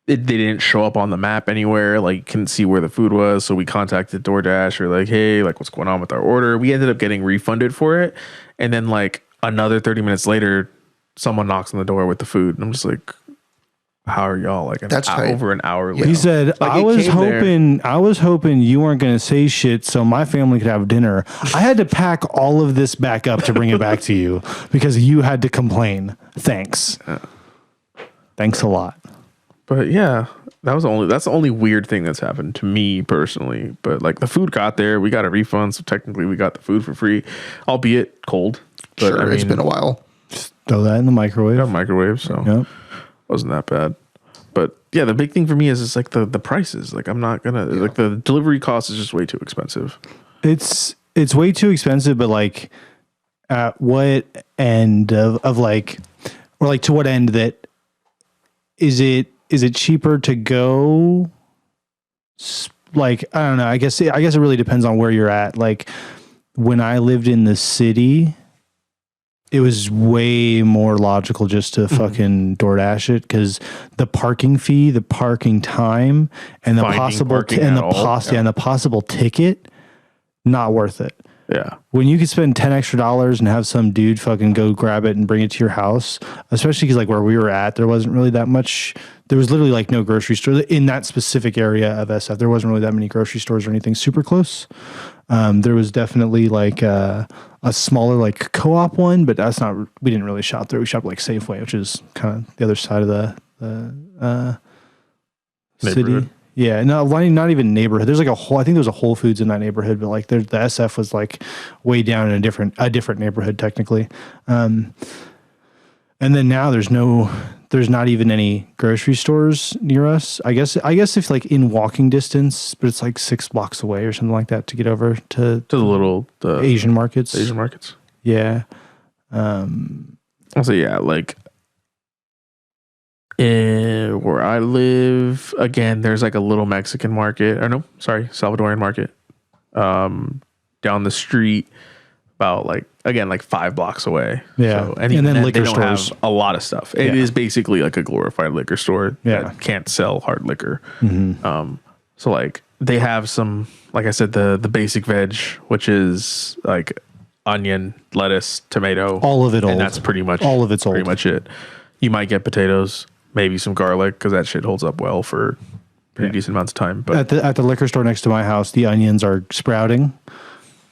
They didn't show up on the map anywhere. Like, couldn't see where the food was. So we contacted DoorDash. Or like, hey, like, what's going on with our order? We ended up getting refunded for it. And then like another 30 minutes later, someone knocks on the door with the food. And I'm just like, how are y'all like over an hour later? He said, like, I was hoping you weren't going to say shit so my family could have dinner. I had to pack all of this back up to bring it back to you because you had to complain. Thanks. Thanks a lot. But yeah, that's the only weird thing that's happened to me personally. But like the food got there, we got a refund, so technically we got the food for free, albeit cold. But sure, it's been a while. Just throw that in the microwave. Got a microwave, so wasn't that bad. But yeah, the big thing for me is like the prices. Like I'm not gonna like the delivery cost is just way too expensive. It's way too expensive, but like at what end of like, or like to what end that is it cheaper to go? Like, I don't know. I guess it really depends on where you're at. Like when I lived in the city, it was way more logical just to fucking DoorDash it because the parking fee, the parking time, and the possible ticket, not worth it. Yeah. When you could spend $10 extra and have some dude fucking go grab it and bring it to your house, especially because like where we were at, there wasn't really that much. There was literally like no grocery store in that specific area of SF. There wasn't really that many grocery stores or anything super close. There was definitely like a smaller like co-op one, but that's not. We didn't really shop there. We shopped like Safeway, which is kind of the other side of the city. Yeah, no, not even neighborhood. There's like I think there's a Whole Foods in that neighborhood, but like the SF was like way down in a different neighborhood technically. And then now there's not even any grocery stores near us. I guess if like in walking distance, but it's like 6 blocks away or something like that to get over to the Asian markets. Asian markets. Yeah. Also, yeah, like where I live, again, there's like a little Mexican market, Salvadorian market, down the street, about like 5 blocks away. Yeah, so, and then liquor they don't stores have a lot of stuff. It is basically like a glorified liquor store that can't sell hard liquor. Mm-hmm. So like they have some, like I said, the basic veg, which is like onion, lettuce, tomato, all of it, and that's pretty much pretty much it. You might get potatoes. Maybe some garlic because that shit holds up well for pretty decent amounts of time. But at the liquor store next to my house, the onions are sprouting.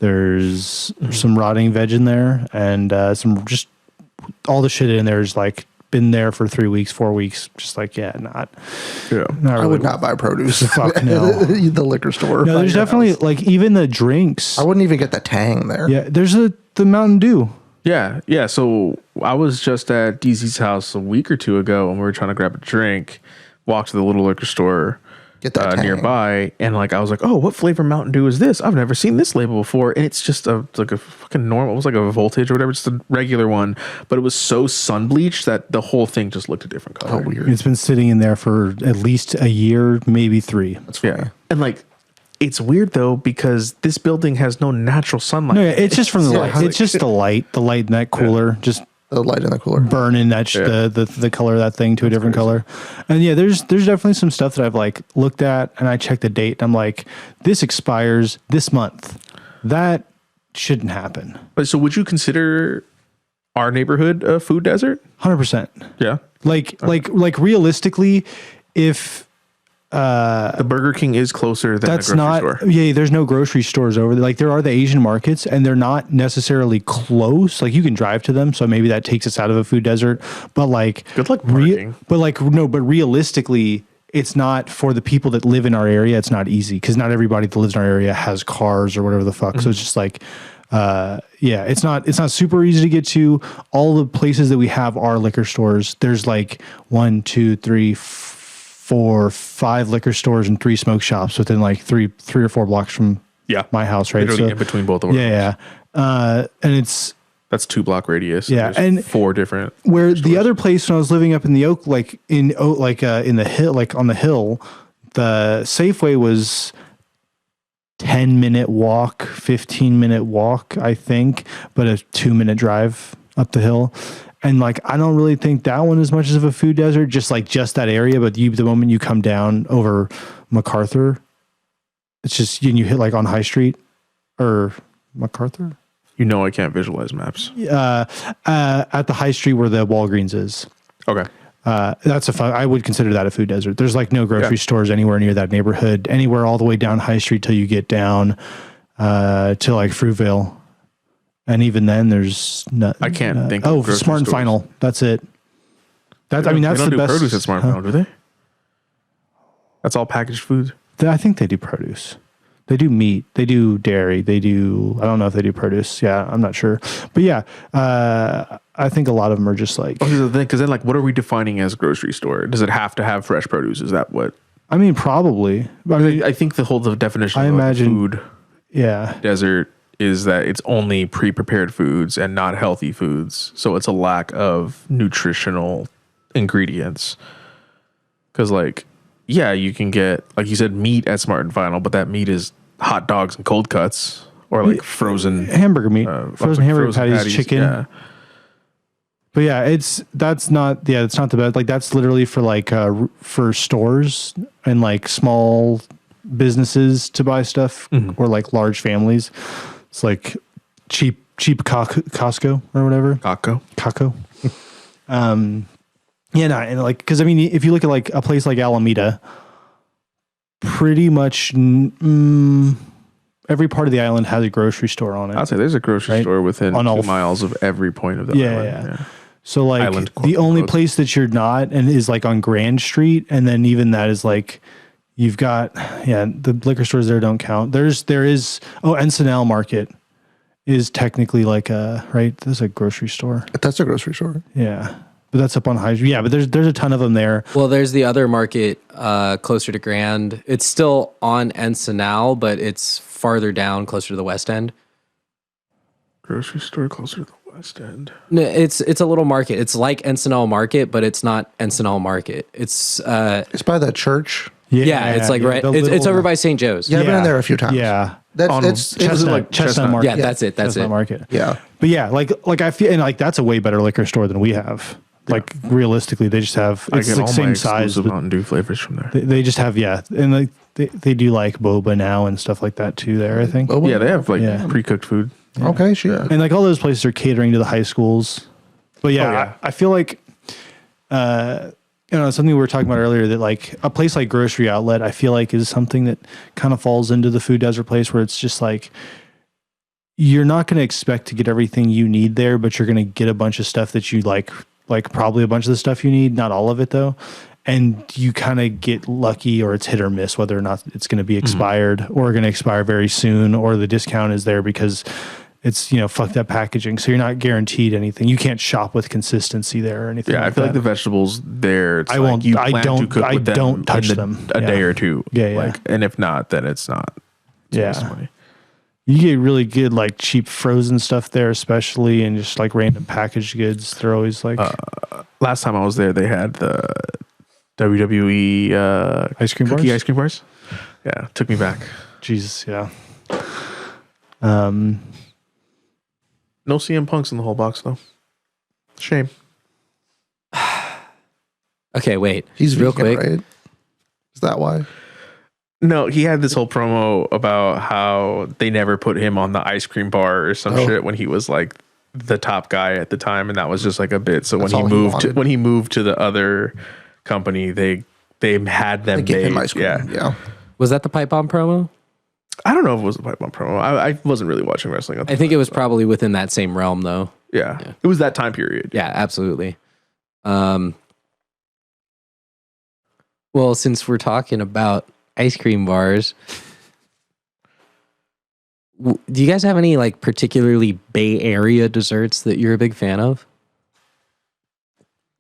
There's some rotting veg in there, and some just all the shit in there is like been there for 3 weeks, 4 weeks. Just like not really. I would not buy produce. Fuck no. The liquor store. No, there's definitely like even the drinks. I wouldn't even get the tang there. Yeah, there's the Mountain Dew. Yeah. So I was just at DZ's house a week or two ago, and we were trying to grab a drink. Walked to the little liquor store nearby, and like I was like, "Oh, what flavor Mountain Dew is this? I've never seen this label before." And it's just like a fucking normal. It was like a Voltage or whatever, just a regular one. But it was so sun bleached that the whole thing just looked a different color. Oh, weird! It's been sitting in there for at least a year, maybe 3. That's funny. Yeah, and like. It's weird though because this building has no natural sunlight. No, it's just from the light. It's just the light in that cooler, just the light in the cooler, burning that the color of that thing to a different color. And yeah, there's definitely some stuff that I've like looked at and I checked the date and I'm like, this expires this month. That shouldn't happen. But so, would you consider our neighborhood a food desert? 100%. Yeah. Like realistically, if the Burger King is closer than that's the grocery not store. yeah, there's no grocery stores over there. Like there are the Asian markets and they're not necessarily close. Like you can drive to them, so maybe that takes us out of a food desert. But like Good luck parking. but realistically, it's not for the people that live in our area. It's not easy because not everybody that lives in our area has cars or whatever the fuck. So it's just like, it's not super easy to get to. All the places that we have are liquor stores. There's like 1, 2, 3, 4, 5 liquor stores and 3 smoke shops within like three or 4 blocks from my house. Right. Literally in between both of them. Yeah. And that's 2 block radius. Yeah, and 4 different. Where stores. The other place when I was living up in the Oak, in the hill, like on the hill, the Safeway was 10-minute walk, 15-minute walk, I think, but a 2-minute drive up the hill. And like, I don't really think that one is much of a food desert, just that area. But the moment you come down over MacArthur, it's just, you hit like on High Street or MacArthur. I can't visualize maps. At the High Street where the Walgreens is. Okay. I would consider that a food desert. There's like no grocery stores anywhere near that neighborhood, anywhere all the way down High Street till you get down to like Fruitvale. And even then there's not. I can't think of grocery Smart and stores. Final. That's it. That's they the don't do best. Produce at Smart and Final, do they? That's all packaged food. I think they do produce. They do meat. They do dairy. They do. I don't know if they do produce. Yeah, I'm not sure. But yeah, I think a lot of them are just like. Because then, like, what are we defining as grocery store? Does it have to have fresh produce? Is that what? I mean, probably. I think the whole definition of a food desert is that it's only pre-prepared foods and not healthy foods. So it's a lack of nutritional ingredients. Because, like, yeah, you can get, like you said, meat at Smart and Final, but that meat is hot dogs and cold cuts or like frozen hamburger meat, frozen hamburger patties, chicken. Yeah. But yeah, that's not the best. Like that's literally for like for stores and like small businesses to buy stuff or like large families. It's like cheap Costco or whatever. Costco. Yeah, no, and like, because I mean, if you look at like a place like Alameda, pretty much every part of the island has a grocery store on it. I'd say there's a grocery store within 2 miles of every point of the island. Yeah. So like island, the only place that you're not and is like on Grand Street, and then even that is like you've got the liquor stores there don't count. There is Encinal Market is technically like there's a grocery store. That's a grocery store. Yeah. But that's up on High Street. Yeah, but there's a ton of them there. Well, there's the other market closer to Grand. It's still on Encinal, but it's farther down, closer to the West End. Grocery store closer to the West End. No, it's a little market. It's like Encinal Market, but it's not Encinal Market. It's by that church. Yeah, it's like right. It's over by St. Joe's. Yeah, I've been in there a few times. Yeah, it's Chestnut Market. Yeah, that's it. That's Chestnut it. Market. Yeah, but yeah, like I feel, and like that's a way better liquor store than we have. Like realistically, they just have I get like all same my size. exclusive Mountain Dew flavors from there. They just have and like they do like boba now and stuff like that too. There, I think. Boba? Yeah, they have like pre-cooked food. Yeah. Okay, sure. And like all those places are catering to the high schools. But I feel like something we were talking about earlier that like a place like Grocery Outlet, I feel like is something that kind of falls into the food desert place where it's just like you're not going to expect to get everything you need there, but you're going to get a bunch of stuff that you like probably a bunch of the stuff you need, not all of it though. And you kind of get lucky or it's hit or miss whether or not it's going to be expired or going to expire very soon or the discount is there because it's, fucked up packaging. So you're not guaranteed anything. You can't shop with consistency there or anything. Yeah, I feel like the vegetables there, it's I don't touch them a day or two. Yeah. Like, and if not, then it's not. Yeah. You get really good, like cheap frozen stuff there, especially, and just like random packaged goods. They're always like. Last time I was there, they had the WWE ice cream bars. Yeah, took me back. Jesus, yeah. No CM Punks in the whole box though. Shame. Okay, wait. He's real vegan, quick. right? Is that why? No, he had this whole promo about how they never put him on the ice cream bar or some shit when he was like the top guy at the time, and that was just like a bit. So when he moved to the other company, they they had them They gave him made. ice cream. Yeah. Yeah. Was that the pipe bomb promo? I don't know if it was a pipe bomb promo. I wasn't really watching wrestling. At the I think time, it was so. probably within that same realm, though. Yeah. It was that time period. Yeah, absolutely. Well, since we're talking about ice cream bars, do you guys have any like particularly Bay Area desserts that you're a big fan of?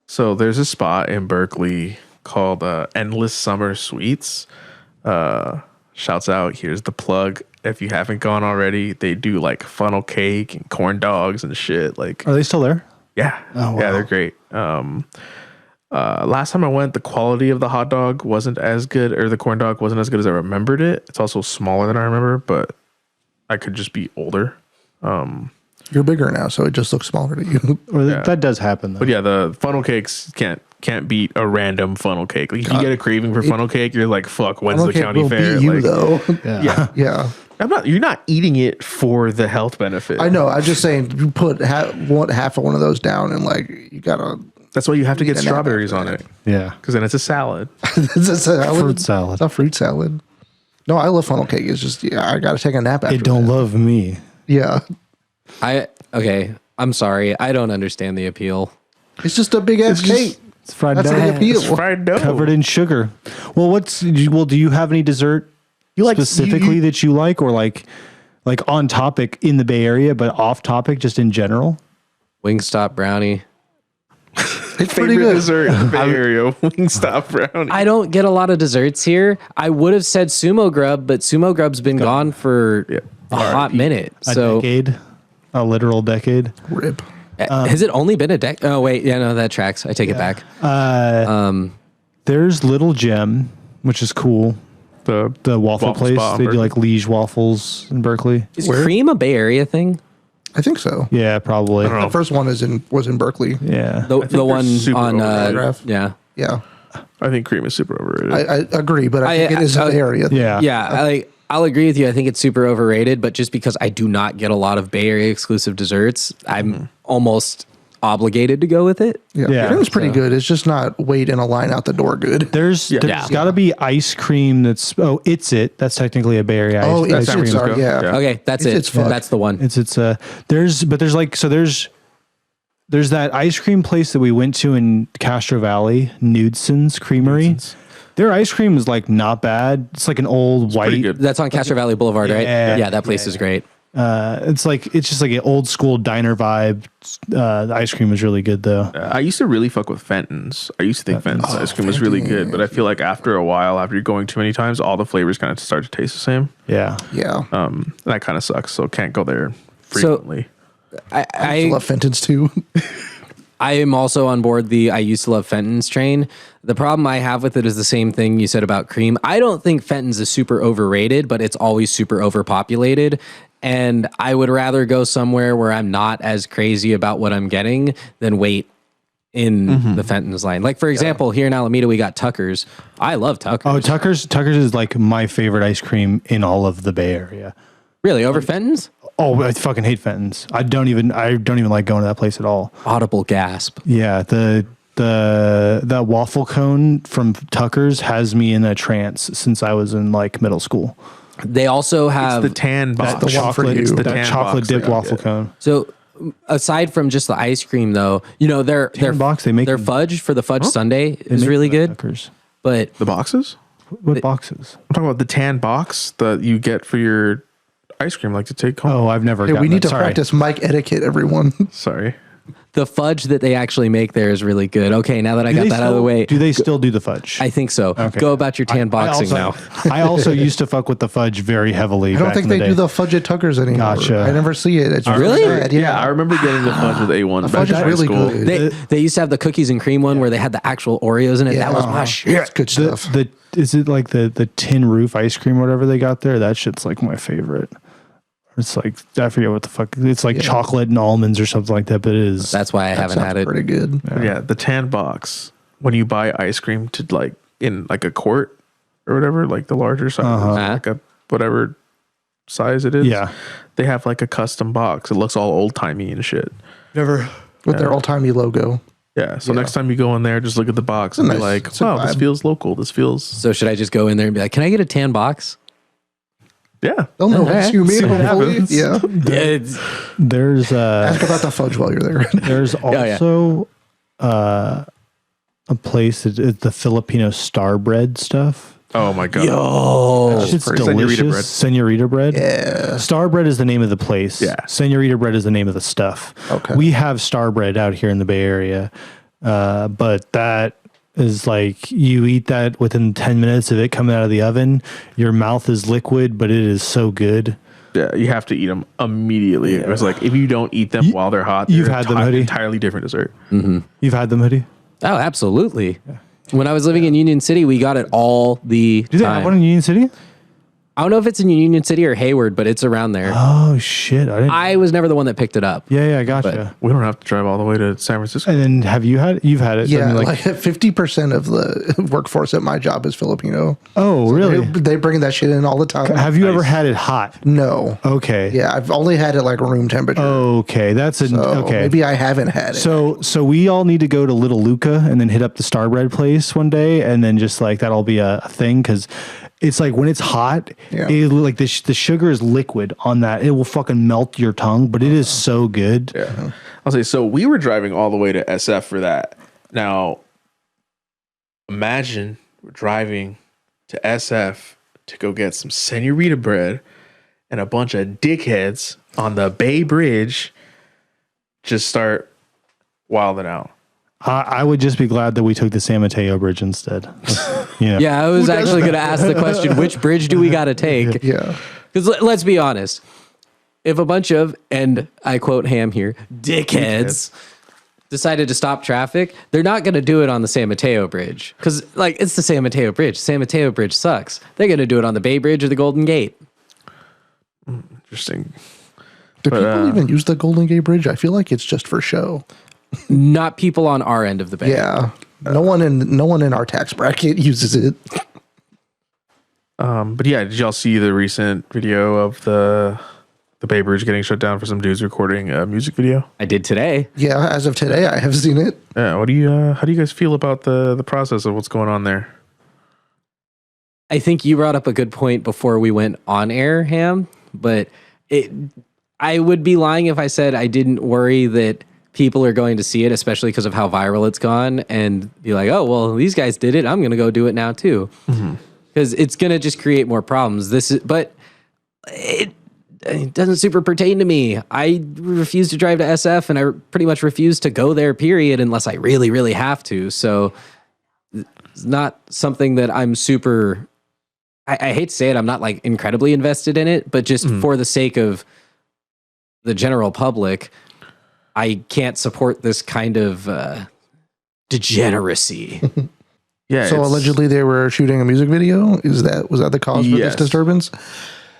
So there's a spot in Berkeley called Endless Summer Sweets. Shouts out, here's the plug. If you haven't gone already, they do like funnel cake and corn dogs and shit. Like, Are they still there? yeah. Oh, wow. Yeah, they're great. Last time I went, the quality of the hot dog wasn't as good, or the corn dog wasn't as good as I remembered it. It's also smaller than I remember, but I could just be older. You're bigger now, so it just looks smaller to you. Or that does happen though. But yeah, the funnel cakes can't beat a random funnel cake. Like, if you get a craving for funnel cake, you're like, fuck, when's the Okay, county will fair? beat you Like, though. Yeah. Yeah. you're not eating it for the health benefit. I know. I'm just saying, you put half of one of those down, and like you gotta. That's why you have to get And strawberries on after it, Yeah. because then it's a salad. It's a salad. Fruit salad. It's a fruit salad. No, I love funnel cake. It's just I gotta take a nap after. It don't that. love me. Yeah. I'm sorry. I don't understand the appeal. It's just a big ass cake. It's fried That's dough the appeal. It's fried dough. covered in sugar. Well, do you have any dessert specifically that you like, or like on topic in the Bay Area, but off topic just in general? Wingstop brownie. It's pretty Favorite good. dessert in the Bay Area, Wingstop brownie. I don't get a lot of desserts here. I would have said sumo grub, but sumo grub's been gone for a hot minute. A So decade, a literal decade. Rip. has it only been a decade? Oh wait, yeah, no, that tracks. I take it back. There's Little Gem, which is cool. The waffle Waffle place. spot in They do Berkeley. like Liege waffles in Berkeley. Is cream a Bay Area thing? I think so. Yeah, probably. The first one was in Berkeley. Yeah. The one super on overrated. yeah. Yeah. I think cream is super overrated. I agree, but I think it is an area. Yeah. Yeah, I'll agree with you. I think it's super overrated, but just because I do not get a lot of Bay Area exclusive desserts, I'm almost obligated to go with it. Yeah. Yeah. Cream's pretty good. It's just not wait in a line out the door good. There's got to be ice cream that's That's technically a Bay Area ice, Oh, ice it's cream. Francisco. yeah. Yeah. Okay, that's It's it. fun. That's the one. There's that ice cream place that we went to in Castro Valley, Nudeson's Creamery. Their ice cream is like not bad. It's like an old Pretty white. good. That's on Castro Valley Boulevard, right? Yeah. Yeah, that place is great. It's just like an old school diner vibe. The ice cream is really good though. I used to really fuck with Fenton's. I used to think Fenton's ice cream was really good, but I feel like after a while, after you're going too many times, all the flavors kind of start to taste the same. Yeah. Yeah. That kind of sucks. So can't go there frequently. I I love Fenton's too. I am also on board the I used to love Fenton's train. The problem I have with it is the same thing you said about cream. I don't think Fenton's is super overrated, but it's always super overpopulated. And I would rather go somewhere where I'm not as crazy about what I'm getting than wait in the Fenton's line. Like, for example, here in Alameda, we got Tucker's. I love Tucker's. Oh, Tucker's is like my favorite ice cream in all of the Bay Area. Really? Over Fenton's? Oh, I fucking hate Fenton's. I don't even like going to that place at all. Audible gasp. Yeah, that waffle cone from Tucker's has me in a trance since I was in like middle school. They also have The tan box. the one for Chocolate, you. It's the that tan chocolate box dipped they waffle get. cone. So aside from just the ice cream, though, their box, they make their them- fudge for the fudge sundae They is make really them at good. Tucker's. But The boxes? What boxes? I'm talking about the tan box that you get for your ice cream, like to take home. Oh, I've never. Hey, we gotten need that. to Sorry. practice mic etiquette, everyone. Sorry. the fudge that they actually make there is really good. Okay, now that I got that out of the way, Do they still do the fudge? I think so. Okay. Go about your tan boxing now. I also used to fuck with the fudge very heavily. I don't back think in they the do day. the fudge at Tucker's anymore. Gotcha. I never see it. It's Really? sad. Yeah, I remember getting the fudge with A1 fudge back is in really high school. good. They used to have the cookies and cream one where they had the actual Oreos in it. That was my shit. It's good stuff. Is it like the tin roof ice cream, whatever they got there? That shit's like my favorite. It's like, I forget what the fuck. It's like chocolate and almonds or something like that, but it is. That's why I haven't had it. Pretty good. Yeah, the tan box, when you buy ice cream to like in like a quart or whatever, like the larger size, like a whatever size it is. Yeah. They have like a custom box. It looks all old timey and shit. Never. With their old-timey logo. Yeah. So next time you go in there, just look at the box and be like, wow, this feels local. This feels. So should I just go in there and be like, can I get a tan box? Yeah. They'll know what you mean. Yeah. There's ask about the fudge while you're there. There's also a place that it's the Filipino star bread stuff. Oh my god! Yo, it's delicious. Senorita bread. Yeah. Star bread is the name of the place. Yeah. Senorita bread is the name of the stuff. Okay. We have star bread out here in the Bay Area, but that is like you eat that within 10 minutes of it coming out of the oven. Your mouth is liquid, but it is so good. Yeah, you have to eat them immediately. Yeah. It was like if you don't eat them while they're hot, you've had them, Hoodie. Entirely different dessert. Mm-hmm. You've had them, Hoodie. Oh, absolutely. Yeah. When I was living in Union City, we got it all the time. Do they have one in Union City? I don't know if it's in Union City or Hayward, but it's around there. Oh, shit. I was never the one that picked it up. Yeah, I gotcha. We don't have to drive all the way to San Francisco. And then have you had it? You've had it? Yeah, I mean, like 50% of the workforce at my job is Filipino. Oh, so really? They bring that shit in all the time. Have you ever had it hot? No. Okay. Yeah, I've only had it like room temperature. Okay, okay. Maybe I haven't had it. So we all need to go to Little Luca and then hit up the Star Bread place one day, and then just like that'll be a thing because it's like when it's hot, like the sugar is liquid on that. It will fucking melt your tongue, but it is so good. Yeah. I'll say, so we were driving all the way to SF for that. Now, imagine we're driving to SF to go get some senorita bread and a bunch of dickheads on the Bay Bridge just start wilding out. I would just be glad that we took the San Mateo Bridge instead. Yeah, I was actually going to ask the question, which bridge do we got to take? Yeah. Because let's be honest. If a bunch of, and I quote Ham here, dickheads decided to stop traffic, they're not going to do it on the San Mateo Bridge. Because, like, it's the San Mateo Bridge. San Mateo Bridge sucks. They're going to do it on the Bay Bridge or the Golden Gate. Interesting. Do people even use the Golden Gate Bridge? I feel like it's just for show. Not people on our end of the bay. Yeah, no one in our tax bracket uses it. But yeah, did y'all see the recent video of the Bay Bridge getting shut down for some dudes recording a music video? I did today. Yeah, as of today, I have seen it. Yeah, what do you? How do you guys feel about the process of what's going on there? I think you brought up a good point before we went on air, Ham. But I would be lying if I said I didn't worry that people are going to see it, especially because of how viral it's gone, and be like, oh, well, these guys did it. I'm going to go do it now, too. Because it's going to just create more problems. But it doesn't super pertain to me. I refuse to drive to SF, and I pretty much refuse to go there, period, unless I really, really have to. So it's not something that I'm super... I hate to say it, I'm not like incredibly invested in it, but just for the sake of the general public... I can't support this kind of degeneracy. Yeah. So allegedly they were shooting a music video. Was that the cause for this disturbance?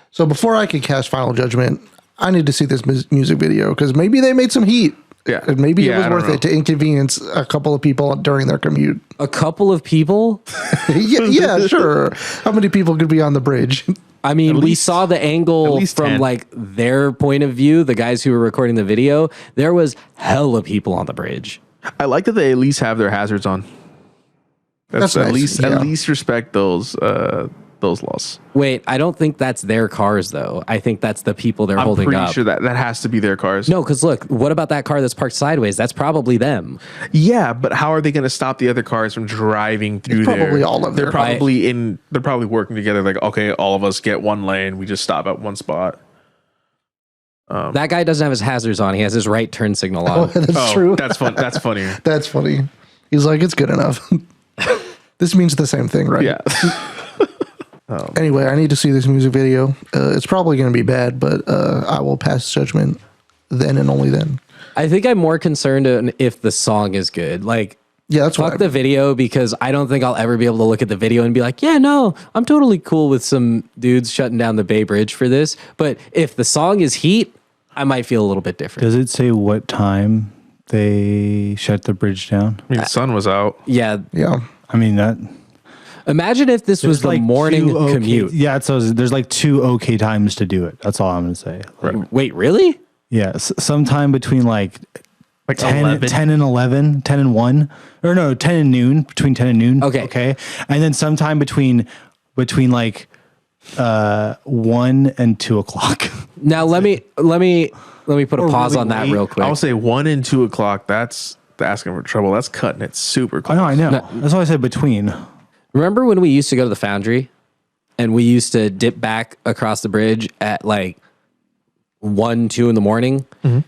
So before I could cast final judgment, I need to see this music video because maybe they made some heat. Yeah. Maybe it was worth it to inconvenience a couple of people during their commute. A couple of people? yeah, sure. How many people could be on the bridge? I mean, we saw the angle from 10. like their point of view, the guys who were recording the video. There was hella people on the bridge. I like that they at least have their hazards on. That's at nice. at least respect those laws. Wait, I don't think that's their cars though. I think that's the people they're holding up. I'm pretty sure that has to be their cars. No, because look, what about that car that's parked sideways? That's probably them. Yeah, but how are they going to stop the other cars from driving through there? Probably all of them. They're probably working together. Like, okay, all of us get one lane. We just stop at one spot. That guy doesn't have his hazards on. He has his right turn signal on. That's true. That's fun. That's funny. That's funny. He's like, it's good enough. This means the same thing, right? Yeah. Anyway, I need to see this music video. It's probably going to be bad, but I will pass judgment then and only then. I think I'm more concerned if the song is good. Like, yeah, that's fuck the video, because I don't think I'll ever be able to look at the video and be like, yeah, no, I'm totally cool with some dudes shutting down the Bay Bridge for this. But if the song is heat, I might feel a little bit different. Does it say what time they shut the bridge down? I mean, the sun was out. Yeah. Yeah. I mean, that... Imagine if this was the like morning commute. Yeah, so there's like 2 okay times to do it. That's all I'm going to say. Right. Wait, really? Yeah, sometime between like Like 10 and 11, 10 and 1, or no, 10 and noon, between 10 and noon. Okay. And then sometime between like 1 and 2 o'clock. Now let me put a pause on that real quick. I'll say 1 and 2 o'clock. That's asking for trouble. That's cutting it super close. I know. That's why I said between. Remember when we used to go to the Foundry and we used to dip back across the bridge at like 1, 2 in the morning? Mm-hmm.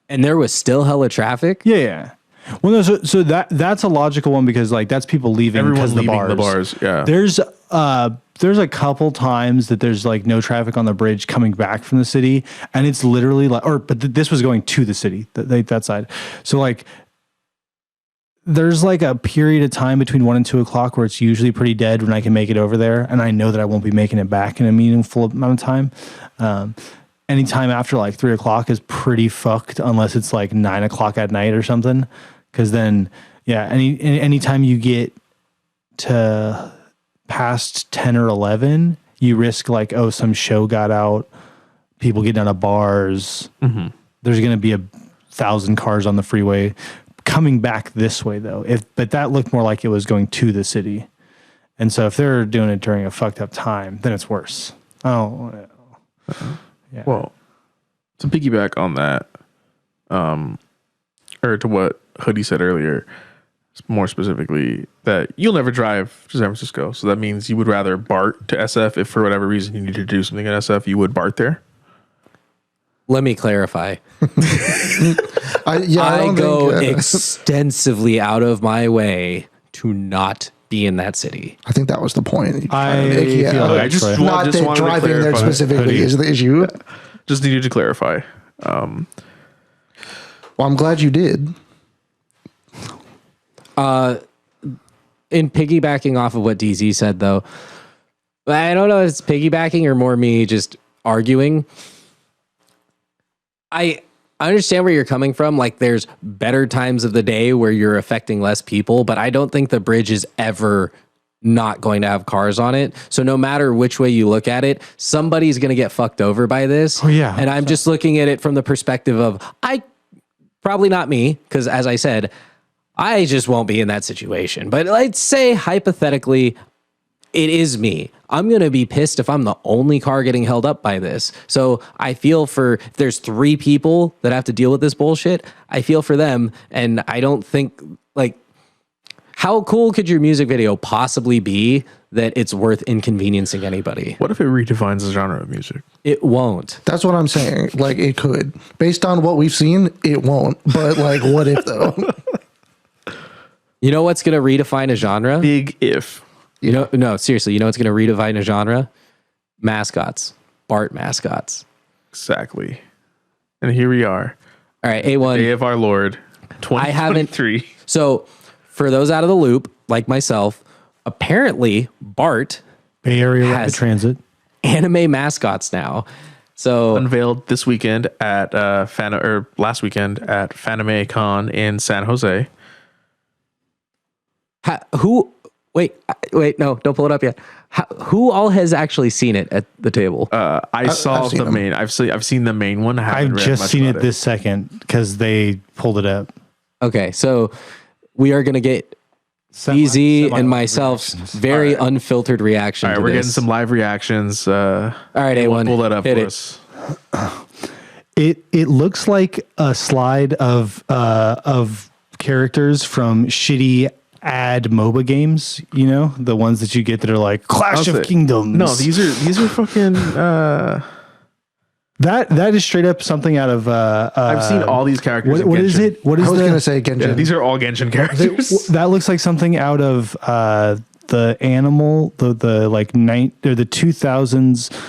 And there was still hella traffic. Yeah. Well, no, so that's a logical one because like that's people leaving. Everyone's leaving the bars. Yeah. There's a couple times that there's like no traffic on the bridge coming back from the city, and it's literally like, this was going to the city, that side. So like, there's like a period of time between 1 and 2 o'clock where it's usually pretty dead when I can make it over there, and I know that I won't be making it back in a meaningful amount of time. Anytime after like 3 o'clock is pretty fucked unless it's like 9 o'clock at night or something. Cause then, anytime you get to past 10 or 11, you risk like, some show got out, people getting out of bars. Mm-hmm. There's going to be 1,000 cars on the freeway coming back this way though. But that looked more like it was going to the city. And so if they're doing it during a fucked up time, then it's worse. Oh, yeah. Well, to piggyback on that, or to what Hoodie said earlier, more specifically, that you'll never drive to San Francisco. So that means you would rather BART to SF if for whatever reason you need to do something at SF, you would BART there? Let me clarify. I go extensively out of my way to not be in that city. I think that was the point. I just not that driving there specifically is the issue. Just needed to clarify. Well, I'm glad you did. In piggybacking off of what DZ said, though, I don't know if it's piggybacking or more me just arguing. I understand where you're coming from. Like, there's better times of the day where you're affecting less people, but I don't think the bridge is ever not going to have cars on it. So no matter which way you look at it, somebody's going to get fucked over by this. Oh, yeah. And I'm just looking at it from the perspective of, probably not me, because as I said, I just won't be in that situation. But let's say hypothetically, it is me. I'm going to be pissed if I'm the only car getting held up by this. So I feel if there's 3 people that have to deal with this bullshit, I feel for them. And I don't think, like, how cool could your music video possibly be that it's worth inconveniencing anybody? What if it redefines the genre of music? It won't. That's what I'm saying. Like, it could. Based on what we've seen, it won't. But, like, what if, though? You know what's going to redefine a genre? Big if. No, seriously, you know what's going to redefine a genre? Mascots. Bart Mascots. Exactly. And here we are. All right, A1. Day of our Lord, 2023. So, for those out of the loop, like myself, apparently Bart Bay Area Rapid Transit anime mascots now. So unveiled this weekend at last weekend at Fanime Con in San Jose. Wait, no, don't pull it up yet. Who all has actually seen it at the table? I've seen the main one. I've just seen it this second because they pulled it up. Okay, so we are going to get EZ and myself's very unfiltered reaction. All right, we're getting some live reactions. All right, A1. Pull that up for us. It looks like a slide of characters from shitty ad MOBA games, you know, the ones that you get that are like Clash of Kingdoms. No, these are fucking that is straight up something out of I've seen all these characters. What is it? What is I was gonna say Genshin. Yeah, these are all Genshin characters. That looks like something out of the animal, the 2000s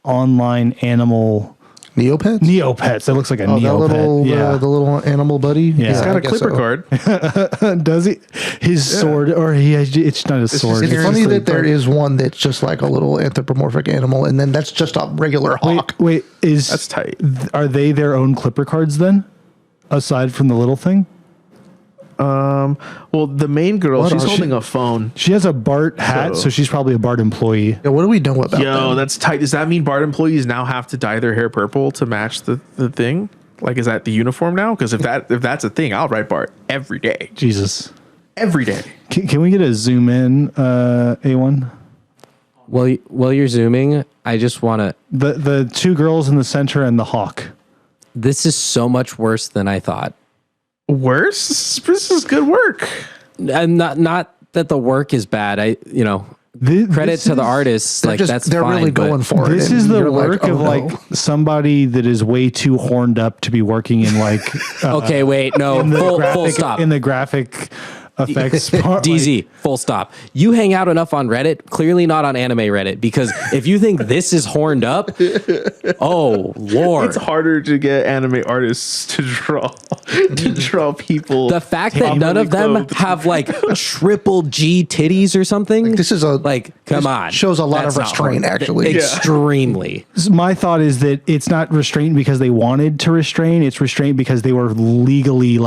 online animal Neopets? Neopets. That looks like a Neopet. The little animal buddy. Yeah. He's got a clipper card. Does he? His sword, or it's not a sword. It's funny that there is one that's just like a little anthropomorphic animal, and then that's just a regular hawk. Wait, that's tight. Are they their own clipper cards then? Aside from the little thing? Well, the main girl, she's holding a phone. She has a Bart hat, so she's probably a Bart employee. Yeah, what do we know about that's tight. Does that mean Bart employees now have to dye their hair purple to match the thing? Like, is that the uniform now? Because if that's a thing, I'll write Bart every day. Jesus. Every day. Can we get a zoom in, A1? While you're zooming, I just want to... The two girls in the center and the hawk. This is so much worse than I thought. Worse? This is good work. And not that the work is bad. Credit to the artists. Like, they're fine, really going for it. This is the you're work like, of no. somebody that is way too horned up to be working in Okay, wait, no, full stop. In the graphic effects part. DZ, full stop. You hang out enough on Reddit, clearly not on anime Reddit, because if you think this is horned up, oh Lord. It's harder to get anime artists to draw people. The fact that none of them have like triple G titties or something. This is come on. Shows a lot That's of not restraint, horned. actually. Extremely. My thought is that it's not restraint because they wanted to restrain. It's restraint because they were legally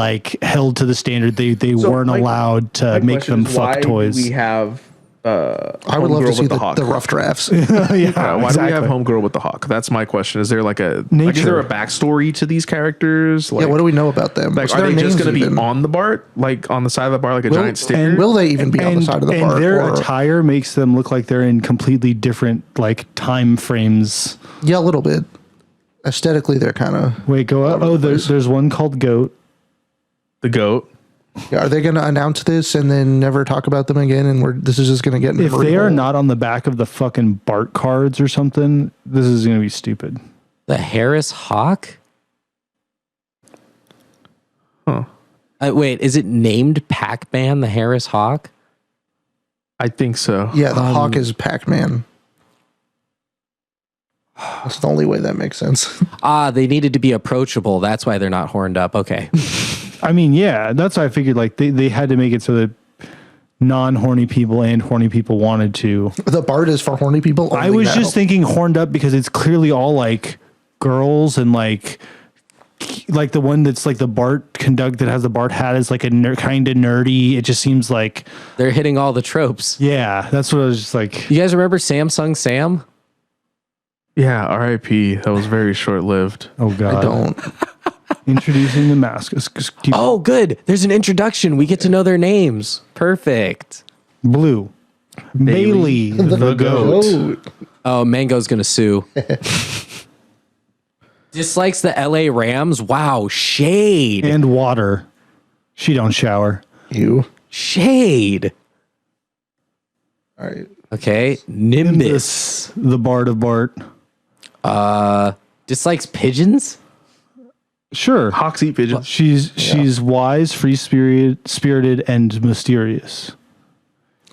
held to the standard. They weren't allowed to make them fuck toys. We have I would love to see the rough drafts. Why do we have Homegirl with the Hawk? That's my question. Is there is there a backstory to these characters? What do we know about them? Are they just going to be on the Bart, on the side of the bar, like a giant sticker? And will they even be on the side of the bar? And their attire makes them look like they're in completely different time frames. Yeah, a little bit. Aesthetically, they're kind of... Wait, go up. Oh, there's one called Goat. The Goat. Yeah, are they going to announce this and then never talk about them again? And this is just going to get... If they are not on the back of the fucking Bart cards or something, this is going to be stupid. The Harris Hawk? Huh. Wait, is it named Pac-Man, the Harris Hawk? I think so. Yeah, the Hawk is Pac-Man. That's the only way that makes sense. They needed to be approachable. That's why they're not horned up. Okay. I mean, yeah, that's why I figured they had to make it so that non-horny people and horny people wanted to. The Bart is for horny people. I was just thinking horned up because it's clearly all girls and the one that's the Bart conduct that has the Bart hat is kind of nerdy. It just seems like they're hitting all the tropes. Yeah, that's what I was just like. You guys remember Samsung Sam? Yeah, R.I.P. That was very short-lived. Oh God, I don't. Introducing the Mascots. Oh, good. There's an introduction. We get to know their names. Perfect. Blue. Bailey the goat. Oh, Mango's gonna sue. Dislikes the LA Rams. Wow, shade. And water. She don't shower. You. Shade. All right. Okay. Nimbus. The Bart of Bart. Dislikes pigeons. Sure. Hawks eat pigeons. She's wise, free-spirited, and mysterious.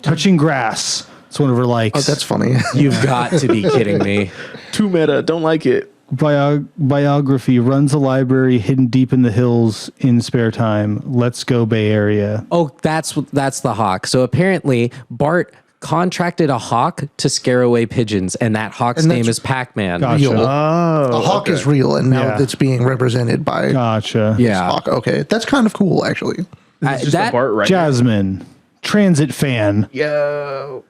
Touching grass. It's one of her likes. Oh, that's funny. You've got to be kidding me. Too meta. Don't like it. Biography. Runs a library hidden deep in the hills in spare time. Let's go Bay Area. Oh, that's the hawk. So apparently Bart contracted a hawk to scare away pigeons, and that hawk's name is Pac-Man. Gotcha. Real. Oh, The Hawk is real, and now it's being represented by Gotcha. Yeah. Hawk. Okay, that's kind of cool, actually. It's just a Bart right Jasmine. Transit fan. Yo.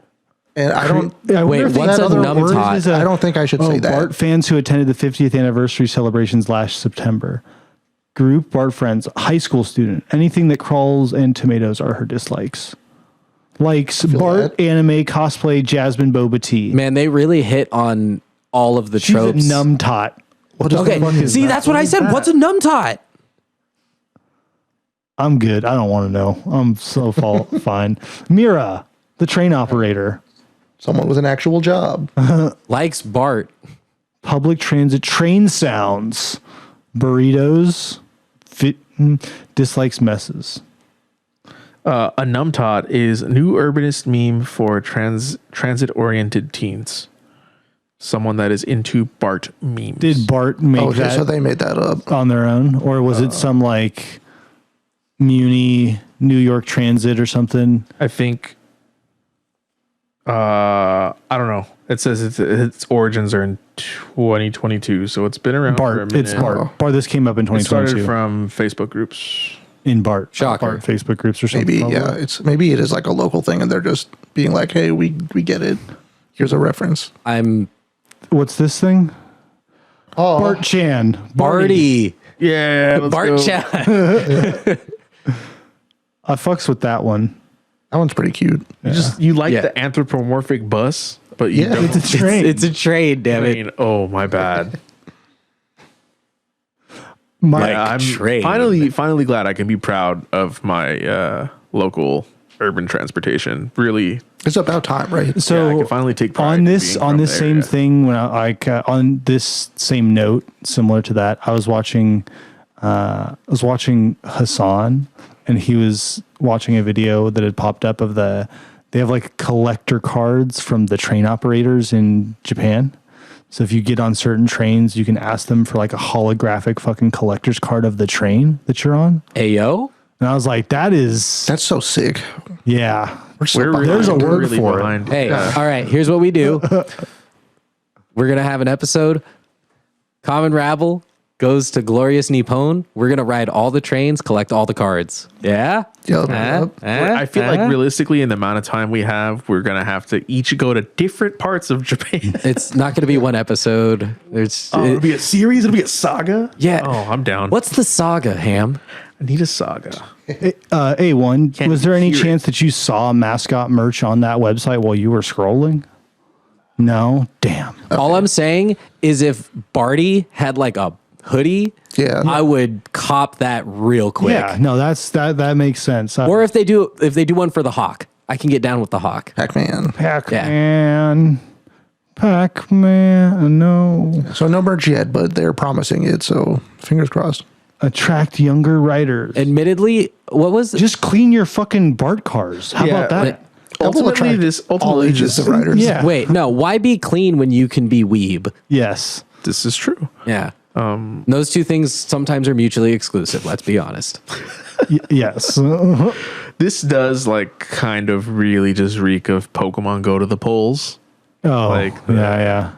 And I don't. Wait, what's a numtot? I don't think I should say that. Bart fans who attended the 50th anniversary celebrations last September. Group Bart friends. High school student. Anything that crawls and tomatoes are her dislikes. Likes Bart, anime, cosplay, Jasmine, boba tea. Man, they really hit on all of the tropes. She's a numtot. Okay, see, that's what I said. What's a numtot? I'm good. I don't want to know. I'm so fine. Mira, the train operator. Someone with an actual job. Likes Bart. Public transit train sounds. Burritos. Dislikes messes. A numtot is new urbanist meme for transit-oriented teens. Someone that is into Bart memes. Did Bart make that? So they made that up on their own, or was it some Muni New York Transit or something? I think. I don't know. It says its origins are in 2022, so it's been around for a minute. It's Bart. Bart. This came up in 2022. It started from Facebook groups. In Bart. Shocker. Bart Facebook groups or something. Maybe, yeah. Maybe it is a local thing, and they're just being like, "Hey, we get it. Here's a reference." What's this thing? Oh, Bart Chan. Barty. Yeah, let's Bart go. chat. I fucks with that one. That one's pretty cute. You like Yeah. the anthropomorphic bus, but you Yeah, don't. It's a train. It's a trade, damn it. train. Oh, my bad. My, Yeah, I'm train. finally glad I can be proud of my local urban transportation. Really, It's about time, right? so I can finally take pride on in this being on from this the same area. thing when on this same note, similar to that, I was watching Hassan, and he was watching a video that had popped up of they have like collector cards from the train operators in Japan. So if you get on certain trains, you can ask them for like a holographic fucking collector's card of the train that you're on. Ayo. And I was like, That's so sick. yeah. We're so We're behind. There's a we're word really for it. behind. Hey, all right, here's what we do. We're going to have an episode. Common Rabble goes to glorious Nippon. We're going to ride all the trains, collect all the cards. Yeah? Yup, yup. I feel like realistically, in the amount of time we have, we're gonna have to each go to different parts of Japan. It's not going to be one episode. It'll be a series. It'll be a saga. Yeah. Oh, I'm down. What's the saga, Ham? I need a saga. A1, Can't was there any hear it. chance that you saw mascot merch on that website while you were scrolling? No? Damn. All I'm saying is if Barty had like a hoodie, Yeah. I would cop that real quick. Yeah, no, that makes sense. Or if they do one for the Hawk, I can get down with the Hawk. Pac-Man. Pac-Man. Pac-Man, no. So no merch yet, but they're promising it. So fingers crossed. Attract younger writers. Admittedly, what was Just clean your fucking Bart cars. How about that? That will Ultimately, attract all ages of writers. Yeah. Wait, no, why be clean when you can be weeb? Yes. This is true. Yeah. Those two things sometimes are mutually exclusive, let's be honest. Yes. This does like kind of really just reek of Pokemon Go to the polls. Oh, Like the- yeah.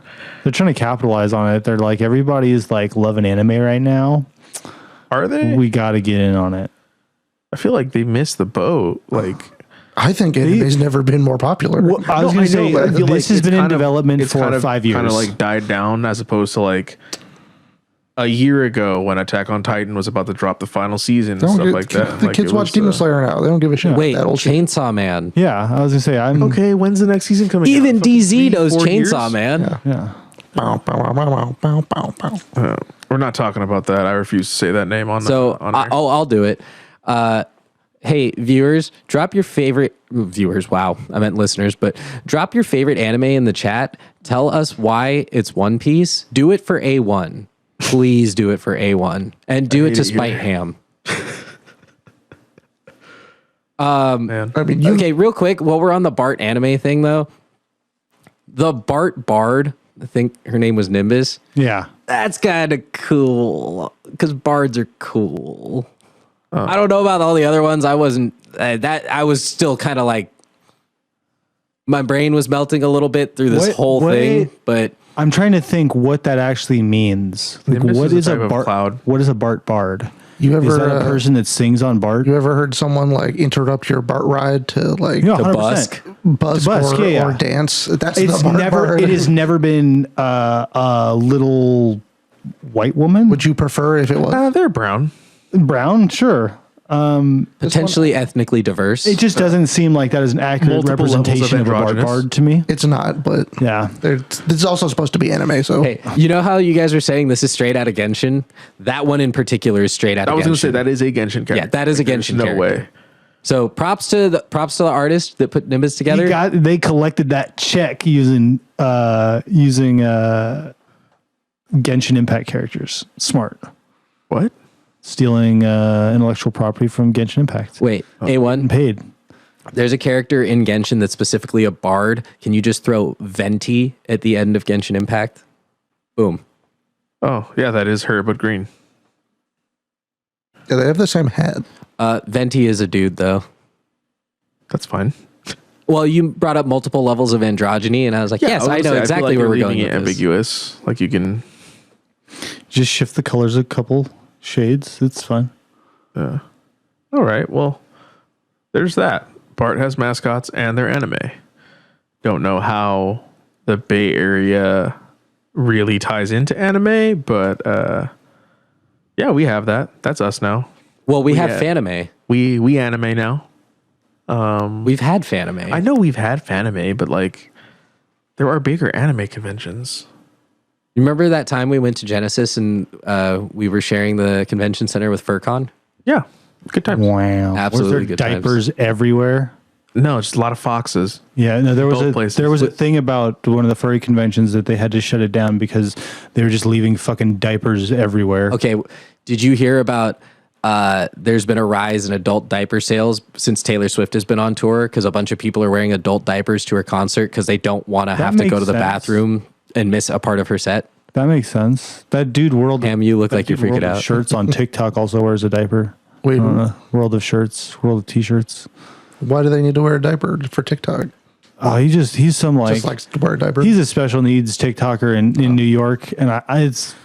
They're trying to capitalize on it. They're like, everybody is like loving anime right now. Are they? We got to get in on it. I feel like they missed the boat. Like I think anime's never been more popular. Well, I was going to say, but I feel this like has it's been in kind of- development it's for kind of- 5 years. Kind of like died down as opposed to like a year ago when Attack on Titan was about to drop the final season and stuff like that. The Like, kids it watch was, Demon Slayer now. They don't give a shit. Wait, about that old shit. Chainsaw Man. yeah, I was going to say, I'm Okay, when's the next season coming? Even out? Fucking DZ knows 3-4 years? Chainsaw Man. Yeah. Bow, bow, bow, bow, bow, bow, bow. We're not talking about that. I refuse to say that name on. So on air. I'll do it. Hey, viewers, drop your favorite viewers. Wow, I meant listeners, but drop your favorite anime in the chat. Tell us why it's One Piece. Do it for A1. Please do it for A1 and do it to hate it spite here. Ham. Man. I mean, you Okay, real quick, while we're on the Bart anime thing though, the Bart Bard, I think her name was Nimbus. Yeah. That's kind of cool because bards are cool. I don't know about all the other ones. I wasn't I was still kind of like my brain was melting a little bit through this What- whole what- thing, but I'm trying to think what that actually means. Like, Nimbus what is a is a type of Bart? cloud. What is a Bart Bard? You Is that ever a person that sings on Bart? you ever heard someone like interrupt your BART ride to like No, the 100%. busk. busk, busk, or, yeah. or dance? That's It's the BART never. Bard. It has never been a little white woman. Would you prefer if it was? They're brown. Brown? Sure. potentially ethnically diverse. It just doesn't seem like that is an accurate Multiple levels of representation of a Bart androgynous. Bard to me. It's not, but Yeah. this is also supposed to be anime. So Hey, you know how you guys are saying this is straight out of Genshin? That one in particular is straight out I of was Genshin. going to say that is a Genshin character. Yeah, that is a There's Genshin no character. way. So props to the artist that put Nimbus together. They collected that check using Genshin Impact characters. Smart. What? Stealing intellectual property from Genshin Impact. Wait, A1. And paid. There's a character in Genshin that's specifically a bard. Can you just throw Venti at the end of Genshin Impact? Boom. Oh, yeah, that is her, but green. yeah, they have the same head. Venti is a dude, though. That's fine. Well, you brought up multiple levels of androgyny, and I was like, yes, I know exactly where we're going with it this. ambiguous. Like you can. Just shift the colors a couple shades. It's fine. All right. Well, there's that. Bart has mascots and they're anime. Don't know how the Bay Area really ties into anime, but Yeah, we have that. That's us now. Well, we have Fanime. We anime now. We've had Fanime. I know we've had Fanime, but like there are bigger anime conventions. You remember that time we went to Genesis and we were sharing the convention center with FurCon? Yeah. Good times. Wow. Absolutely Was there good times. diapers everywhere? No, just a lot of foxes. Yeah, no, there was a Both thing about one of the furry conventions that they had to shut it down because they were just leaving fucking diapers everywhere. Okay, did you hear about there's been a rise in adult diaper sales since Taylor Swift has been on tour because a bunch of people are wearing adult diapers to her concert because they don't want to have to go to the bathroom and miss a part of her set? That makes sense. That dude Pam, you look like you're freaking out. Shirts on TikTok also wears a diaper. Wait, World of Shirts, World of T-shirts. why do they need to wear a diaper for TikTok? Oh, he's some like Just likes to wear a diaper. he's a special needs TikToker in New York, and this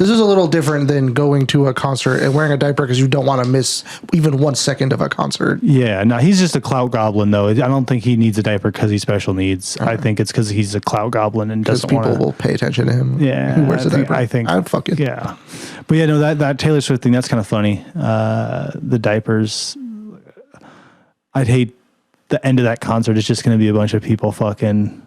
is a little different than going to a concert and wearing a diaper because you don't want to miss even 1 second of a concert. Yeah, no, he's just a clout goblin though. I don't think he needs a diaper because he's special needs. I think it's because he's a clout goblin and Because doesn't people will pay attention to him. Yeah, who wears a diaper. I think I'd fuck it. Yeah, but yeah, no, that Taylor Swift thing, that's kind of funny. The diapers. I'd hate the end of that concert. It's just going to be a bunch of people fucking.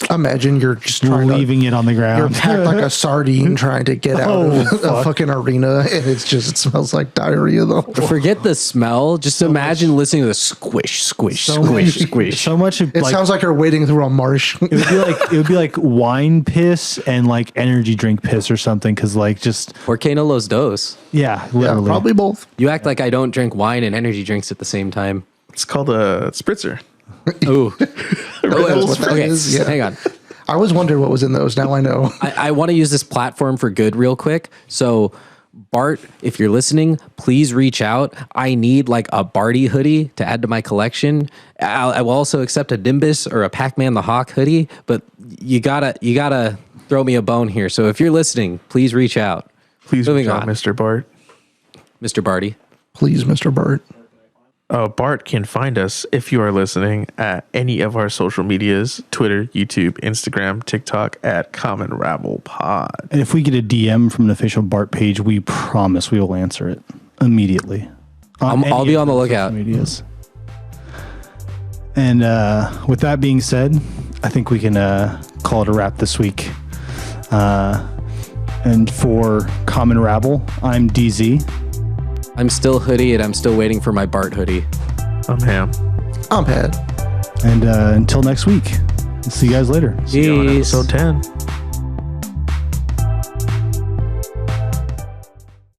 Imagine you're just leaving it on the You're ground. packed like a sardine trying to get out of a fucking arena, and it smells like diarrhea though. Forget the smell. Just imagine listening to the squish, squish, squish, squish. So much. It sounds like you're wading through a marsh. It would be like wine piss and like energy drink piss or something. Because like just Por qué no los dos? yeah, Yeah, literally. probably both. You act like I don't drink wine and energy drinks at the same time. It's called a spritzer. Ooh. What that Okay, is, yeah. hang on. I always wondered what was in those. Now I know. I want to use this platform for good real quick. So, Bart, if you're listening, please reach out. I need like a Barty hoodie to add to my collection. I will also accept a Nimbus or a Pac-Man the Hawk hoodie, but you gotta throw me a bone here. So if you're listening, please reach out. Please Moving reach out, on. Mr. Bart. Mr. Barty. Please, Mr. Bart. Bart can find us, if you are listening, at any of our social medias, Twitter, YouTube, Instagram, TikTok, at Common Rabble Pod. And if we get a DM from an official Bart page, we promise we will answer it immediately. I'll be on the lookout. Medias. And with that being said, I think we can call it a wrap this week. And for Common Rabble, I'm DZ. I'm still Hoodie, and I'm still waiting for my Bart hoodie. I'm Ham. I'm Pad. And until next week, see you guys later. See you on Peace. episode 10.